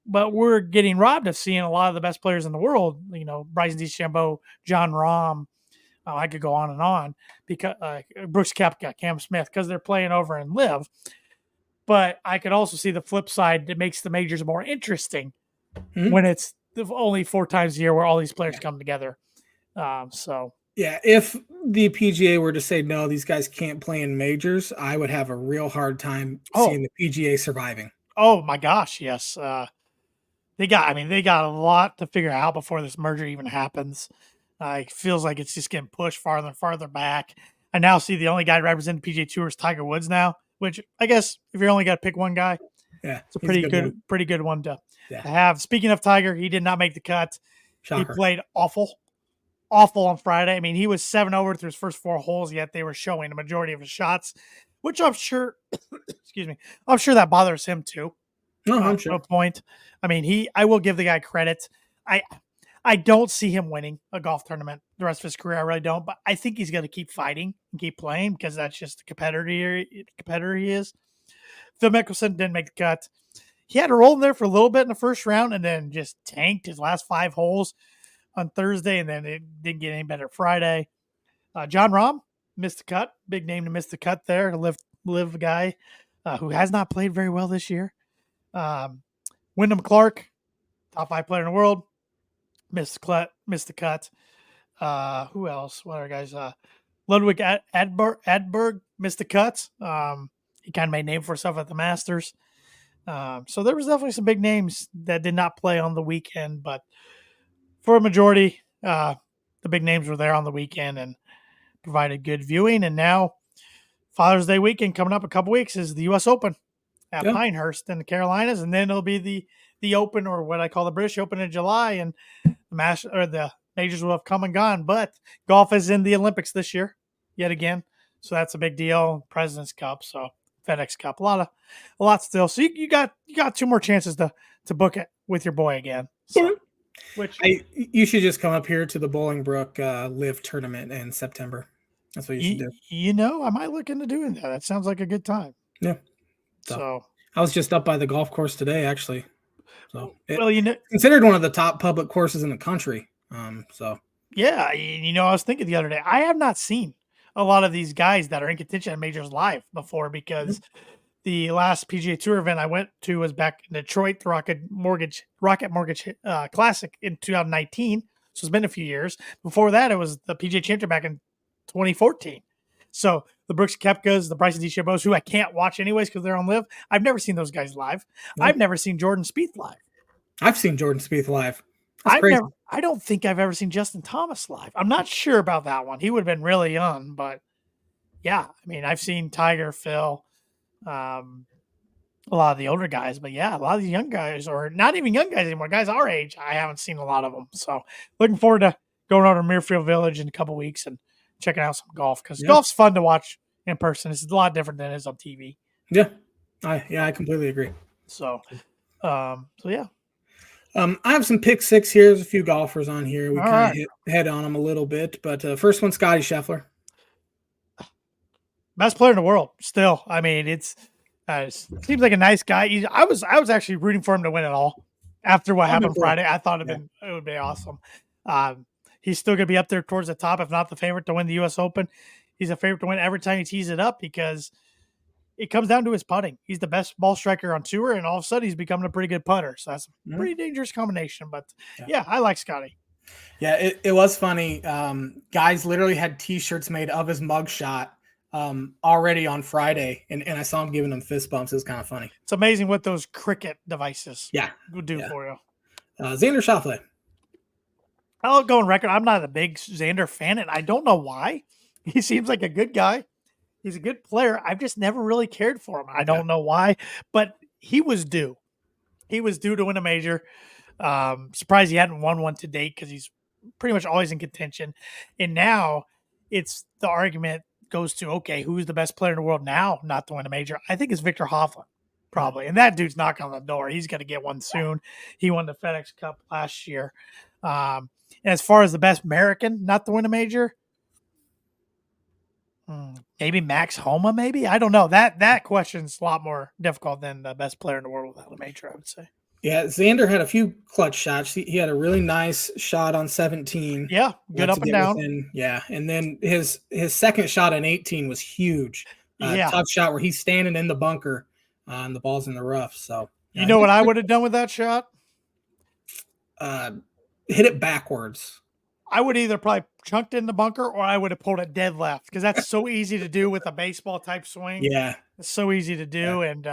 but we're getting robbed of seeing a lot of the best players in the world. Bryson DeChambeau, John Rahm. I could go on because Brooks Koepka, Cam Smith, because they're playing over in Live. But I could also see the flip side that makes the majors more interesting when it's only 4 times a year where all these players come together. If the PGA were to say no, these guys can't play in majors, I would have a real hard time seeing the PGA surviving. Oh my gosh, yes. They got a lot to figure out before this merger even happens. It feels like it's just getting pushed farther and farther back. I now see the only guy representing the PGA Tour is Tiger Woods now, which I guess if you're only got to pick one guy, it's a pretty good one to have. Speaking of Tiger, he did not make the cut. Shocker. He played awful on Friday. I mean, he was 7 over through his first 4 holes, yet they were showing the majority of his shots, which I'm sure, I'm sure that bothers him too. No, I'm sure. No point. I mean, I will give the guy credit. I don't see him winning a golf tournament the rest of his career. I really don't. But I think he's going to keep fighting and keep playing because that's just the competitor he is. Phil Mickelson didn't make the cut. He had a roll in there for a little bit in the first round and then just tanked his last 5 holes on Thursday, and then it didn't get any better Friday. John Rahm missed the cut. Big name to miss the cut there. To live guy who has not played very well this year. Wyndham Clark, top 5 player in the world, missed the cut. Who else? What are guys? Ludwig Adberg missed the cut. He kind of made a name for himself at the Masters. So there was definitely some big names that did not play on the weekend, but for a majority, the big names were there on the weekend and provided good viewing. And now Father's Day weekend coming up a couple weeks is the U.S. Open at Pinehurst in the Carolinas, and then it'll be the Open, or what I call the British Open, in July, and the majors will have come and gone. But golf is in the Olympics this year, yet again, so that's a big deal. President's Cup, so FedEx Cup, a lot still. So you got 2 more chances to book it with your boy again. So, you should just come up here to the Bolingbrook Live tournament in September. That's what you should do. I might look into doing that. That sounds like a good time. Yeah. So I was just up by the golf course today, actually. So considered one of the top public courses in the country. Yeah, I was thinking the other day, I have not seen a lot of these guys that are in contention at majors live before, because the last PGA Tour event I went to was back in Detroit, the Rocket Mortgage Classic in 2019. So it's been a few years. Before that, it was the PGA Championship back in 2014. So the Brooks Koepkas, the Bryson DeChambeaus, who I can't watch anyways because they're on live. I've never seen those guys live. Nope. I've never seen Jordan Spieth live. I've seen Jordan Spieth live. I don't think I've ever seen Justin Thomas live. I'm not sure about that one. He would have been really young, but yeah, I've seen Tiger, Phil, a lot of the older guys, but yeah, a lot of the young guys, or not even young guys anymore, guys our age, I haven't seen a lot of them. So looking forward to going over to Muirfield Village in a couple weeks and checking out some golf, because golf's fun to watch in person. It's a lot different than it is on TV. Yeah, I completely agree. So yeah. I have some pick 6 here. There's a few golfers on here. We kind of head on them a little bit, but first one, Scotty Scheffler. Best player in the world. Still, it seems like a nice guy. I was actually rooting for him to win it all after what happened Friday. I thought it would be awesome. He's still going to be up there towards the top, if not the favorite to win the U.S. Open. He's a favorite to win every time he tees it up, because it comes down to his putting. He's the best ball striker on tour, and all of a sudden he's becoming a pretty good putter. So that's a pretty dangerous combination. But yeah, I like Scotty. Yeah, it was funny. Guys literally had T-shirts made of his mugshot already on Friday, and I saw him giving them fist bumps. It was kind of funny. It's amazing what those cricket devices would do for you. Xander Schauffele. I'll go on record. I'm not a big Xander fan, and I don't know why. He seems like a good guy. He's a good player. I've just never really cared for him. I don't know why, but he was due. He was due to win a major. Surprised he hadn't won one to date, because he's pretty much always in contention. And now it's the argument goes to, okay, who's the best player in the world now not to win a major? I think it's Victor Hovland, probably. And that dude's knocking on the door. He's going to get one soon. He won the FedEx Cup last year. And as far as the best American not to win a major, maybe Max Homa, maybe? I don't know. That question's a lot more difficult than the best player in the world without a major, I would say. Yeah, Xander had a few clutch shots. He had a really nice shot on 17. Yeah, good up and down. And then his second shot on 18 was huge. Tough shot where he's standing in the bunker and the ball's in the rough. So you know what I would have done with that shot? Hit it backwards. I would either probably chunked in the bunker, or I would have pulled it dead left, because that's so easy to do with a baseball type swing. Yeah, it's so easy to do, and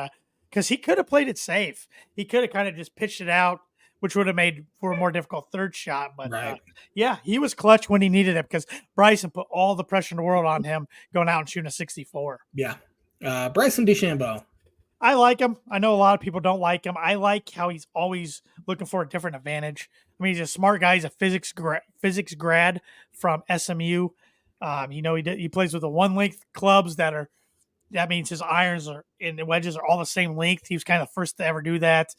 because he could have played it safe, he could have kind of just pitched it out, which would have made for a more difficult third shot. But he was clutch when he needed it, because Bryson put all the pressure in the world on him going out and shooting a 64. Yeah, Bryson DeChambeau. I like him. I know a lot of people don't like him. I like how he's always looking for a different advantage. He's a smart guy. He's a physics grad from SMU. He plays with the one length clubs that means his irons and wedges are all the same length. He was kind of the first to ever do that.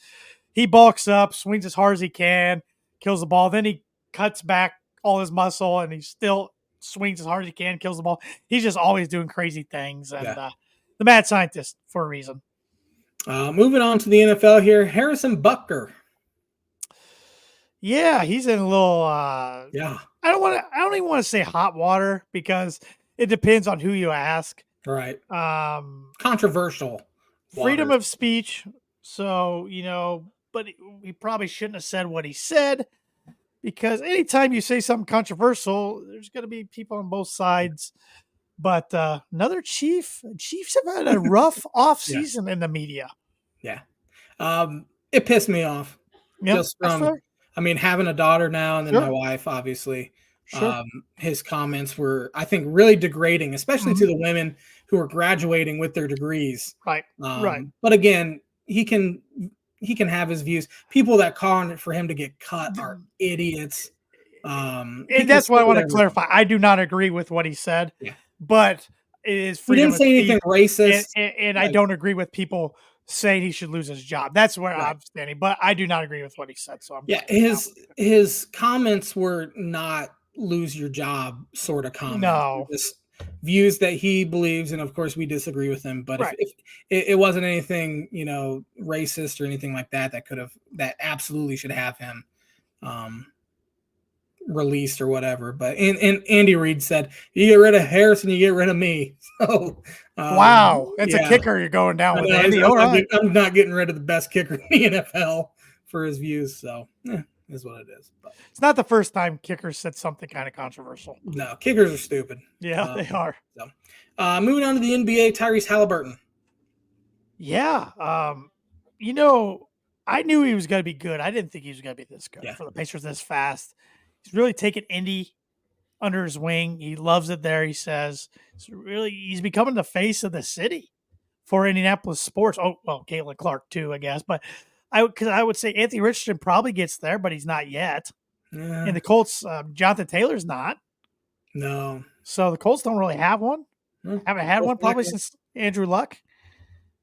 He bulks up, swings as hard as he can, kills the ball. Then he cuts back all his muscle, and he still swings as hard as he can, kills the ball. He's just always doing crazy things, and the mad scientist for a reason. Moving on to the NFL here, Harrison Butker. Yeah, he's in a little. Yeah. I don't even want to say hot water because it depends on who you ask. Right. Controversial. Freedom waters. of speech. So, but he probably shouldn't have said what he said because anytime you say something controversial, there's going to be people on both sides. But another Chiefs have had a rough off season in the media. Yeah. It pissed me off. Yep, just from, having a daughter now and then my wife, obviously. Sure. His comments were, I think, really degrading, especially to the women who are graduating with their degrees. Right. Right. But again, he can have his views. People that call for him to get cut are idiots. And that's what I want to clarify. I do not agree with what he said. Yeah. But it is freedom. He didn't say anything racist. And I don't agree with people saying he should lose his job. That's where I'm standing. But I do not agree with what he said. So his comments were not lose your job sort of comments. No. Just views that he believes, and of course we disagree with him. But if it wasn't anything, racist or anything like that, that absolutely should have him released or whatever. But and Andy Reid said, "You get rid of Harrison, you get rid of me." So wow, that's a kicker you're going down with. Andy. I'm not getting rid of the best kicker in the NFL for his views. So is what it is. But it's not the first time kickers said something kind of controversial. No, kickers are stupid. Yeah, they are. So, moving on to the NBA, Tyrese Halliburton. Yeah, I knew he was going to be good. I didn't think he was going to be this good for the Pacers this fast. He's really taken Indy under his wing. He loves it there. He says he's becoming the face of the city for Indianapolis sports. Oh, well, Caitlin Clark too, I guess. But I would say Anthony Richardson probably gets there, but he's not yet. Yeah. And the Colts, Jonathan Taylor's not. No. So the Colts don't really have one. Haven't had one probably since Andrew Luck.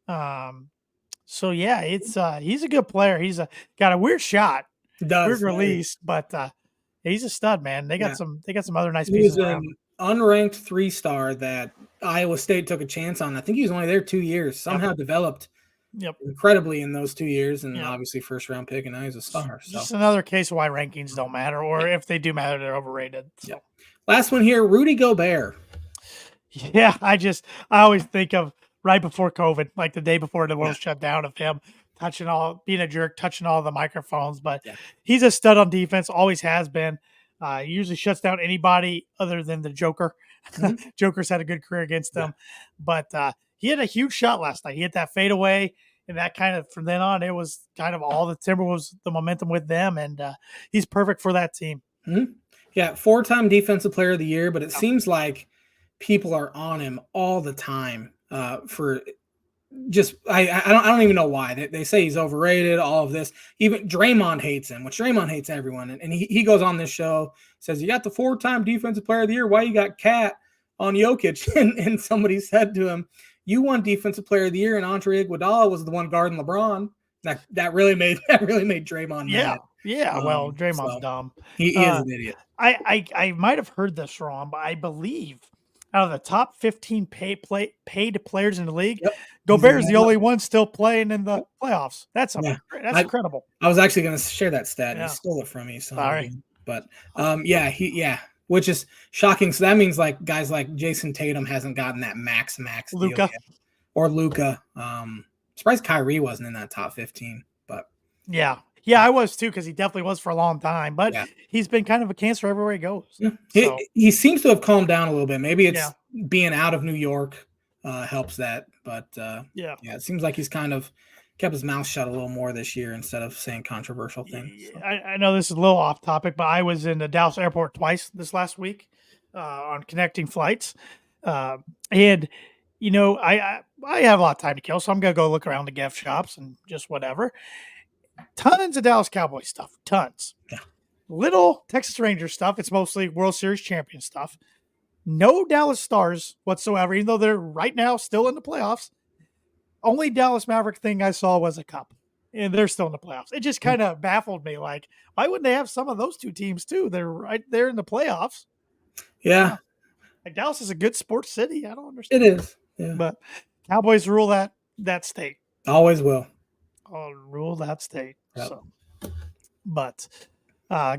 So yeah, it's he's a good player. He's got a weird shot, weird release, but he's a stud, man. They got some other nice pieces. He's an unranked 3-star that Iowa State took a chance on. I think he was only there 2 years. Somehow developed incredibly in those 2 years, and obviously first round pick, and now he's a star. So. Just another case of why rankings don't matter, or if they do matter, they're overrated. So. Last one here, Rudy Gobert. Yeah, I always think of right before COVID, like the day before the world shut down, of him being a jerk, touching all the microphones. But he's a stud on defense, always has been. He usually shuts down anybody other than the Joker. Mm-hmm. Joker's had a good career against them. But he had a huge shot last night. He hit that fadeaway, and that kind of, from then on, it was kind of all the Timberwolves, the momentum with them, and he's perfect for that team. Mm-hmm. Yeah, 4-time Defensive Player of the Year, but it seems like people are on him all the time for just I don't even know why. They say he's overrated, all of this. Even Draymond hates him, which Draymond hates everyone. And he goes on this show, says, "You got the 4-time Defensive Player of the Year. Why you got Cat on Jokic?" And somebody said to him, "You won Defensive Player of the Year, and Andre Iguodala was the one guarding LeBron." That really made Draymond mad. Yeah. Well, Draymond's dumb. He is an idiot. I might have heard this wrong, but I believe out of the top 15 paid players in the league, Gobert is the only one still playing in the playoffs. That's incredible. I was actually going to share that stat. And he stole it from me. Sorry. But which is shocking. So that means like guys like Jason Tatum hasn't gotten that max Luka or Luka. Surprised Kyrie wasn't in that top 15, but yeah, I was too, because he definitely was for a long time. But he's been kind of a cancer everywhere he goes. Yeah. So. He seems to have calmed down a little bit. Maybe it's being out of New York helps that. But it seems like he's kind of kept his mouth shut a little more this year instead of saying controversial things. So. I know this is a little off topic, but I was in the Dallas airport twice this last week on connecting flights, and. I have a lot of time to kill, so I'm going to go look around the gift shops and just whatever. Tons of Dallas Cowboys stuff. Tons. Yeah. Little Texas Rangers stuff. It's mostly World Series champion stuff. No Dallas Stars whatsoever, even though they're right now still in the playoffs. Only Dallas Maverick thing I saw was a cup. and they're still in the playoffs. It just kind of baffled me. Like, why wouldn't they have some of those two teams too? They're right there in the playoffs. Yeah. Like, Dallas is a good sports city. I don't It understand. is. Yeah. But Cowboys rule that state. Always will. I'll rule that state. Yep. So, but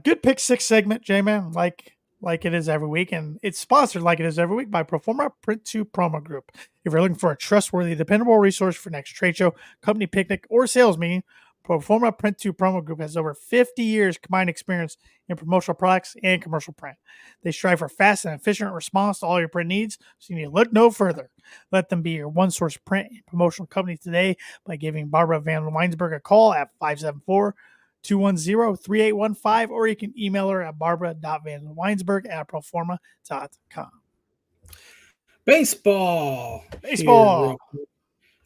good pick six segment, J-Man, like it is every week, and it's sponsored like it is every week by Proforma Print 2 Promo Group. If you're looking for a trustworthy, dependable resource for next trade show, company picnic, or sales meeting, Proforma Print 2 Promo Group has over 50 years combined experience in promotional products and commercial print. They strive for fast and efficient response to all your print needs, so you need to look no further. Let them be your one-source print and promotional company today by giving Barbara Van Weinsberg a call at 574-210-3815, or you can email her at barbara.vanweinsberg@proforma.com. Baseball. Baseball.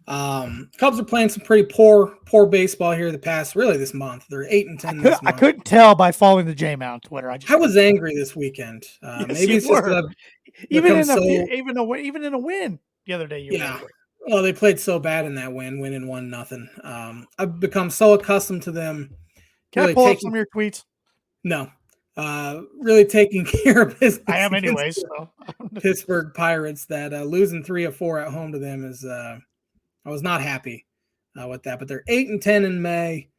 Cubs are playing some pretty poor baseball here this month. They're 8-10 this month. I couldn't tell by following the J-Man on Twitter. I was angry this weekend. Yes, maybe it's just even in a win the other day. You were angry. Well, they played so bad in that winning 1-0. I've become so accustomed to them. Can I pull up some of your tweets? No. Really taking care of business. I am anyways. So. Pittsburgh Pirates that losing 3 of 4 at home to them is I was not happy with that. But they're 8-10 in May.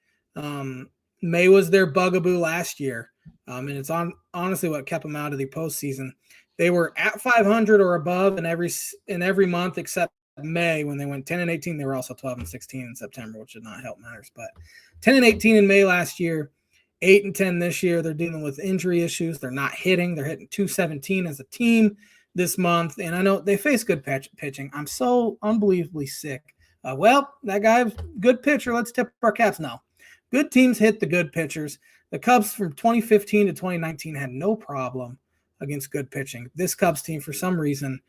May was their bugaboo last year, and it's honestly what kept them out of the postseason. They were at 500 or above in every month except May when they went 10-18. They were also 12-16 in September, which did not help matters. But 10-18 in May last year. 8-10 this year. They're dealing with injury issues. They're not hitting. They're hitting .217 as a team this month. And I know they face good pitching. I'm so unbelievably sick. That guy's good pitcher. Let's tip our caps. No. Good teams hit the good pitchers. The Cubs from 2015 to 2019 had no problem against good pitching. This Cubs team, for some reason,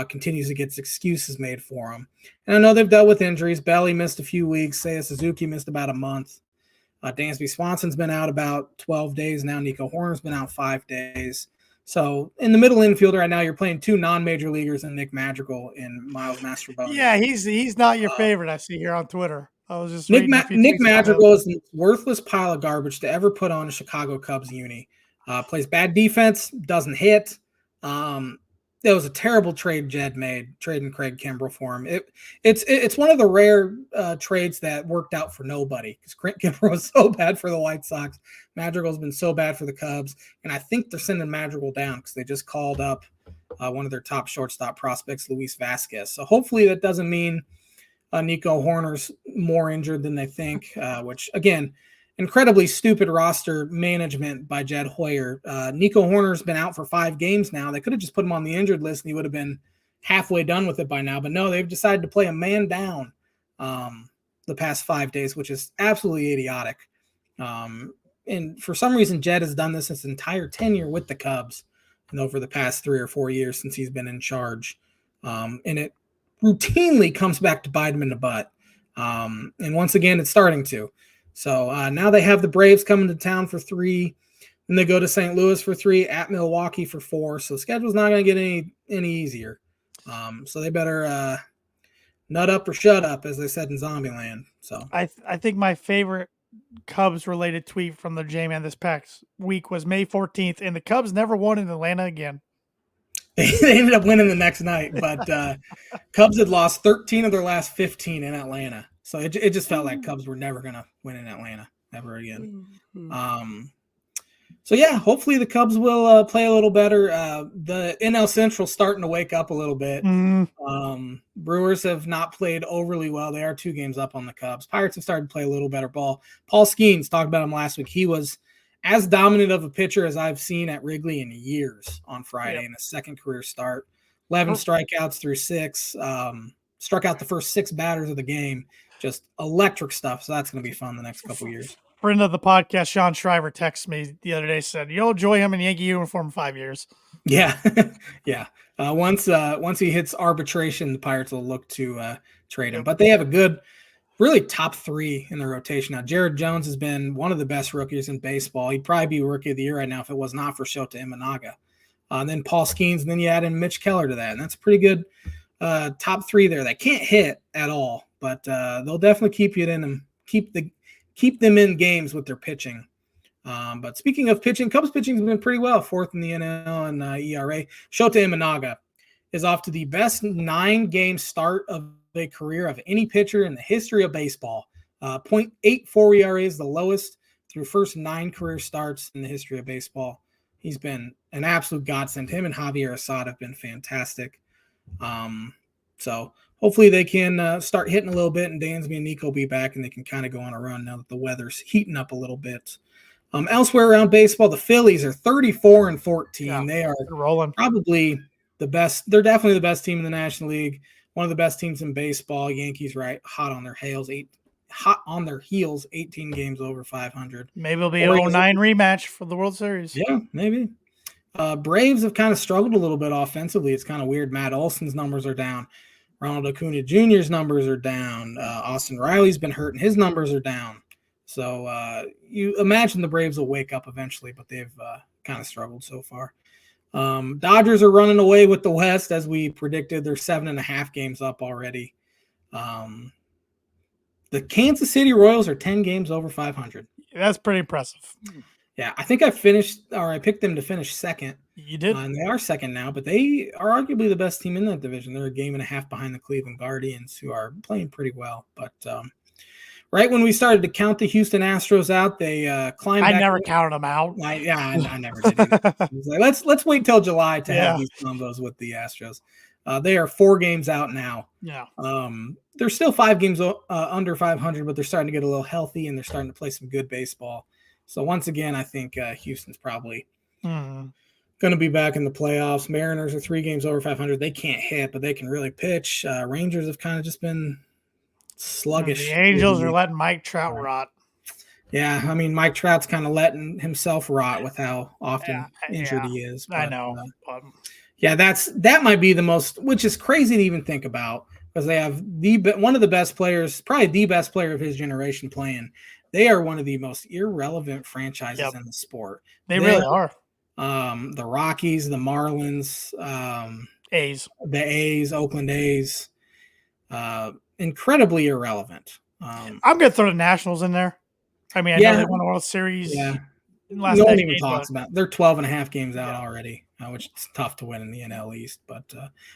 continues to get excuses made for them. And I know they've dealt with injuries. Belly missed a few weeks. Seiya Suzuki missed about a month. Dansby Swanson's been out about 12 days now. Nico Horner's been out 5 days. So in the middle infield right now, you're playing 2 non-major leaguers in Nick Madrigal and Miles Mastrobuoni. Yeah, he's not your favorite. I see here on Twitter. I was just Nick Madrigal is the worthless pile of garbage to ever put on a Chicago Cubs uni. Plays bad defense, doesn't hit. It was a terrible trade Jed made, trading Craig Kimbrell for him. It's one of the rare trades that worked out for nobody because Craig Kimbrell was so bad for the White Sox. Madrigal's been so bad for the Cubs, and I think they're sending Madrigal down because they just called up one of their top shortstop prospects, Luis Vasquez. So hopefully that doesn't mean Nico Horner's more injured than they think, which, again, incredibly stupid roster management by Jed Hoyer. Nico Horner's been out for 5 games now. They could have just put him on the injured list and he would have been halfway done with it by now. But no, they've decided to play a man down the past 5 days, which is absolutely idiotic. And for some reason, Jed has done this his entire tenure with the Cubs and over the past 3 or 4 years since he's been in charge. And it routinely comes back to bite him in the butt. And once again, it's starting to. So now they have the Braves coming to town for 3, and they go to St. Louis for 3, at Milwaukee for 4. So the schedule's not going to get any easier. So they better nut up or shut up, as they said in Zombieland. So I think my favorite Cubs-related tweet from the J-Man this past week was May 14th, and the Cubs never won in Atlanta again. They ended up winning the next night, but Cubs had lost 13 of their last 15 in Atlanta. So it just felt like Cubs were never going to win in Atlanta ever again. So, yeah, hopefully the Cubs will play a little better. The NL Central starting to wake up a little bit. Brewers have not played overly well. They are 2 games up on the Cubs. Pirates have started to play a little better ball. Paul Skeens, talked about him last week. He was as dominant of a pitcher as I've seen at Wrigley in years on Friday in his second career start. 11 strikeouts through 6. Struck out the first 6 batters of the game. Just electric stuff. So that's going to be fun the next couple of years. Friend of the podcast, Sean Shriver, texted me the other day, said, you'll enjoy him in Yankee uniform 5 years. Yeah. Yeah. Once he hits arbitration, the Pirates will look to trade him. But they have a good, really top 3 in the rotation. Now, Jared Jones has been one of the best rookies in baseball. He'd probably be Rookie of the Year right now if it was not for Shota Imanaga. And then Paul Skeens, and then you add in Mitch Keller to that. And that's a pretty good top 3 there. They can't hit at all, but they'll definitely keep you in them, keep the keep them in games with their pitching. But speaking of pitching, Cubs pitching has been pretty well, 4th in the NL and ERA. Shota Imanaga is off to the best 9-game start of a career of any pitcher in the history of baseball. 0.84 ERA is the lowest through first 9 career starts in the history of baseball. He's been an absolute godsend. Him and Javier Assad have been fantastic. So hopefully they can start hitting a little bit, and Dansby and Nico will be back, and they can kind of go on a run now that the weather's heating up a little bit. Elsewhere around baseball, the Phillies are 34-14. Yeah, they are rolling. Probably the best. They're definitely the best team in the National League. One of the best teams in baseball. Yankees hot on their heels, 18 games over 500. Maybe it'll be an 09 rematch for the World Series. Yeah, maybe. Braves have kind of struggled a little bit offensively. It's kind of weird. Matt Olson's numbers are down. Ronald Acuna Jr.'s numbers are down. Austin Riley's been hurt, and his numbers are down. So you imagine the Braves will wake up eventually, but they've kind of struggled so far. Dodgers are running away with the West, as we predicted. They're 7.5 games up already. The Kansas City Royals are 10 games over 500. That's pretty impressive. Yeah, I think I picked them to finish second. You did. And they are second now, but they are arguably the best team in that division. They're a game and a half behind the Cleveland Guardians, who are playing pretty well. But right when we started to count the Houston Astros out, they climbed back. I never counted them out. I never did either. Like, let's wait till July to have these combos with the Astros. They are 4 games out now. Yeah. They're still 5 games under 500, but they're starting to get a little healthy, and they're starting to play some good baseball. So once again, I think Houston's probably going to be back in the playoffs. Mariners are 3 games over 500. They can't hit, but they can really pitch. Rangers have kind of just been sluggish. The Angels are letting Mike Trout rot. Yeah, I mean, Mike Trout's kind of letting himself rot with how often injured he is. But, I know. Yeah, that might be the most, which is crazy to even think about, because they have one of the best players, probably the best player of his generation playing. They are one of the most irrelevant franchises in the sport. They really are. The Rockies, the Marlins, A's, the A's, Oakland A's, incredibly irrelevant. I'm going to throw the Nationals in there. I mean, I know they won the World Series. Yeah. No one even talks about it. They're 12.5 games out already, which is tough to win in the NL East. But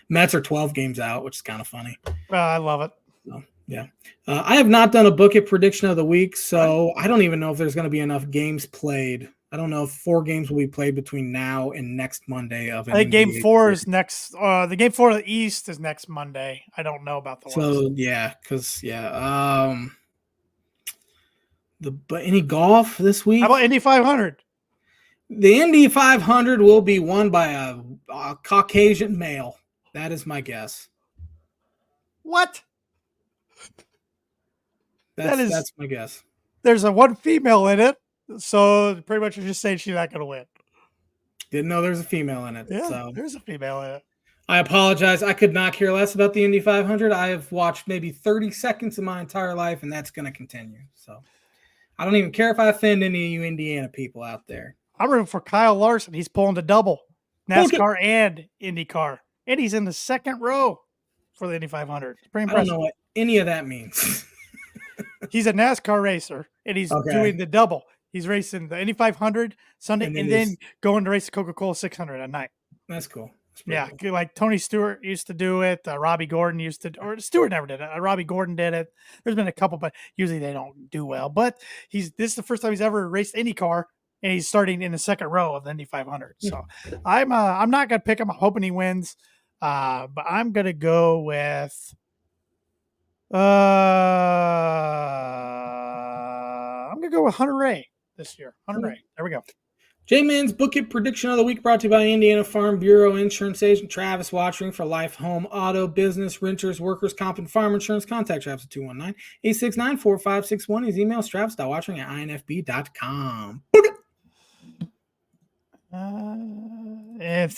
Mets are 12 games out, which is kind of funny. I love it. So, yeah. I have not done a book it prediction of the week, so I don't even know if there's going to be enough games played. I don't know if 4 games will be played between now and next Monday. I think Game 4 is next. The Game 4 of the East is next Monday. I don't know about the West. So, any golf this week? How about Indy 500? The Indy 500 will be won by a Caucasian male. That is my guess. What? That's my guess. There's one female in it, so pretty much you're just saying she's not going to win. Didn't know there's a female in it. Yeah, so. there's a female in it. I apologize. I could not care less about the Indy 500. I have watched maybe 30 seconds of my entire life, and that's going to continue. So I don't even care if I offend any of you Indiana people out there. I'm rooting for Kyle Larson. He's pulling the double, NASCAR and IndyCar. And he's in the second row for the Indy 500. It's pretty impressive. I don't know what any of that means. He's a NASCAR racer, and he's doing the double. He's racing the Indy 500 Sunday, and then going to race the Coca-Cola 600 at night. That's cool. Cool. Like Tony Stewart used to do it. Robbie Gordon used to, or Stewart never did it. Robbie Gordon did it. There's been a couple, but usually they don't do well. But this is the first time he's ever raced any car, and he's starting in the second row of the Indy 500. So I'm not gonna pick him. I'm hoping he wins, but I'm gonna go with Hunter Ray this year. Hunter Ray. There we go. J-Man's Book It Prediction of the Week brought to you by Indiana Farm Bureau Insurance Agent Travis Watching for life, home, auto, business, renters, workers, comp, and farm insurance. Contact Travis at 219-869-4561. His email is travis.watching@infb.com. If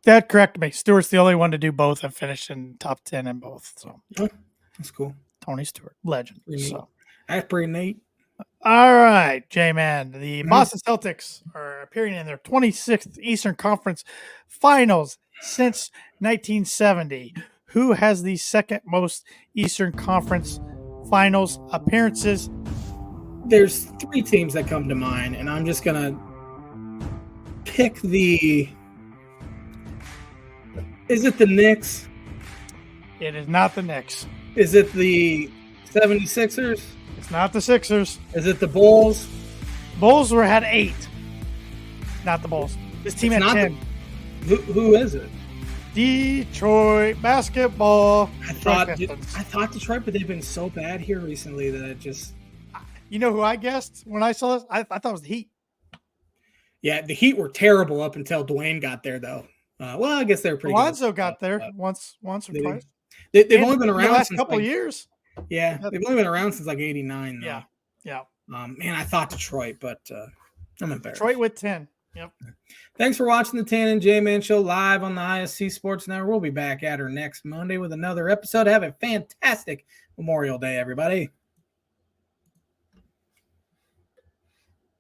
that correct me, Stewart's the only one to do both and finish in top 10 in both. So that's cool. Tony Stewart, legend. So that's pretty neat. All right, J-Man. The Boston Celtics are appearing in their 26th Eastern Conference Finals since 1970. Who has the second most Eastern Conference Finals appearances? there's three teams that come to mind, and I'm just gonna pick the. Is it the Knicks? It is not the Knicks. Is it the 76ers? It's not the Sixers. Is it the Bulls? Bulls had 8. Not the Bulls. This team It's had not 10. Who is it? Detroit basketball. I thought Detroit, but they've been so bad here recently that it just. You know who I guessed when I saw this? I thought it was the Heat. Yeah, the Heat were terrible up until Dwayne got there, though. Well, I guess they were pretty. Lonzo got there once or twice. They've only been around the last since couple years. Yeah, they've only been around since like '89. Yeah. Man, I thought Detroit, but I'm embarrassed. Detroit with 10. Yep. Thanks for watching the Tan and J-Man Show live on the ISC Sports Network. We'll be back at her next Monday with another episode. Have a fantastic Memorial Day, everybody.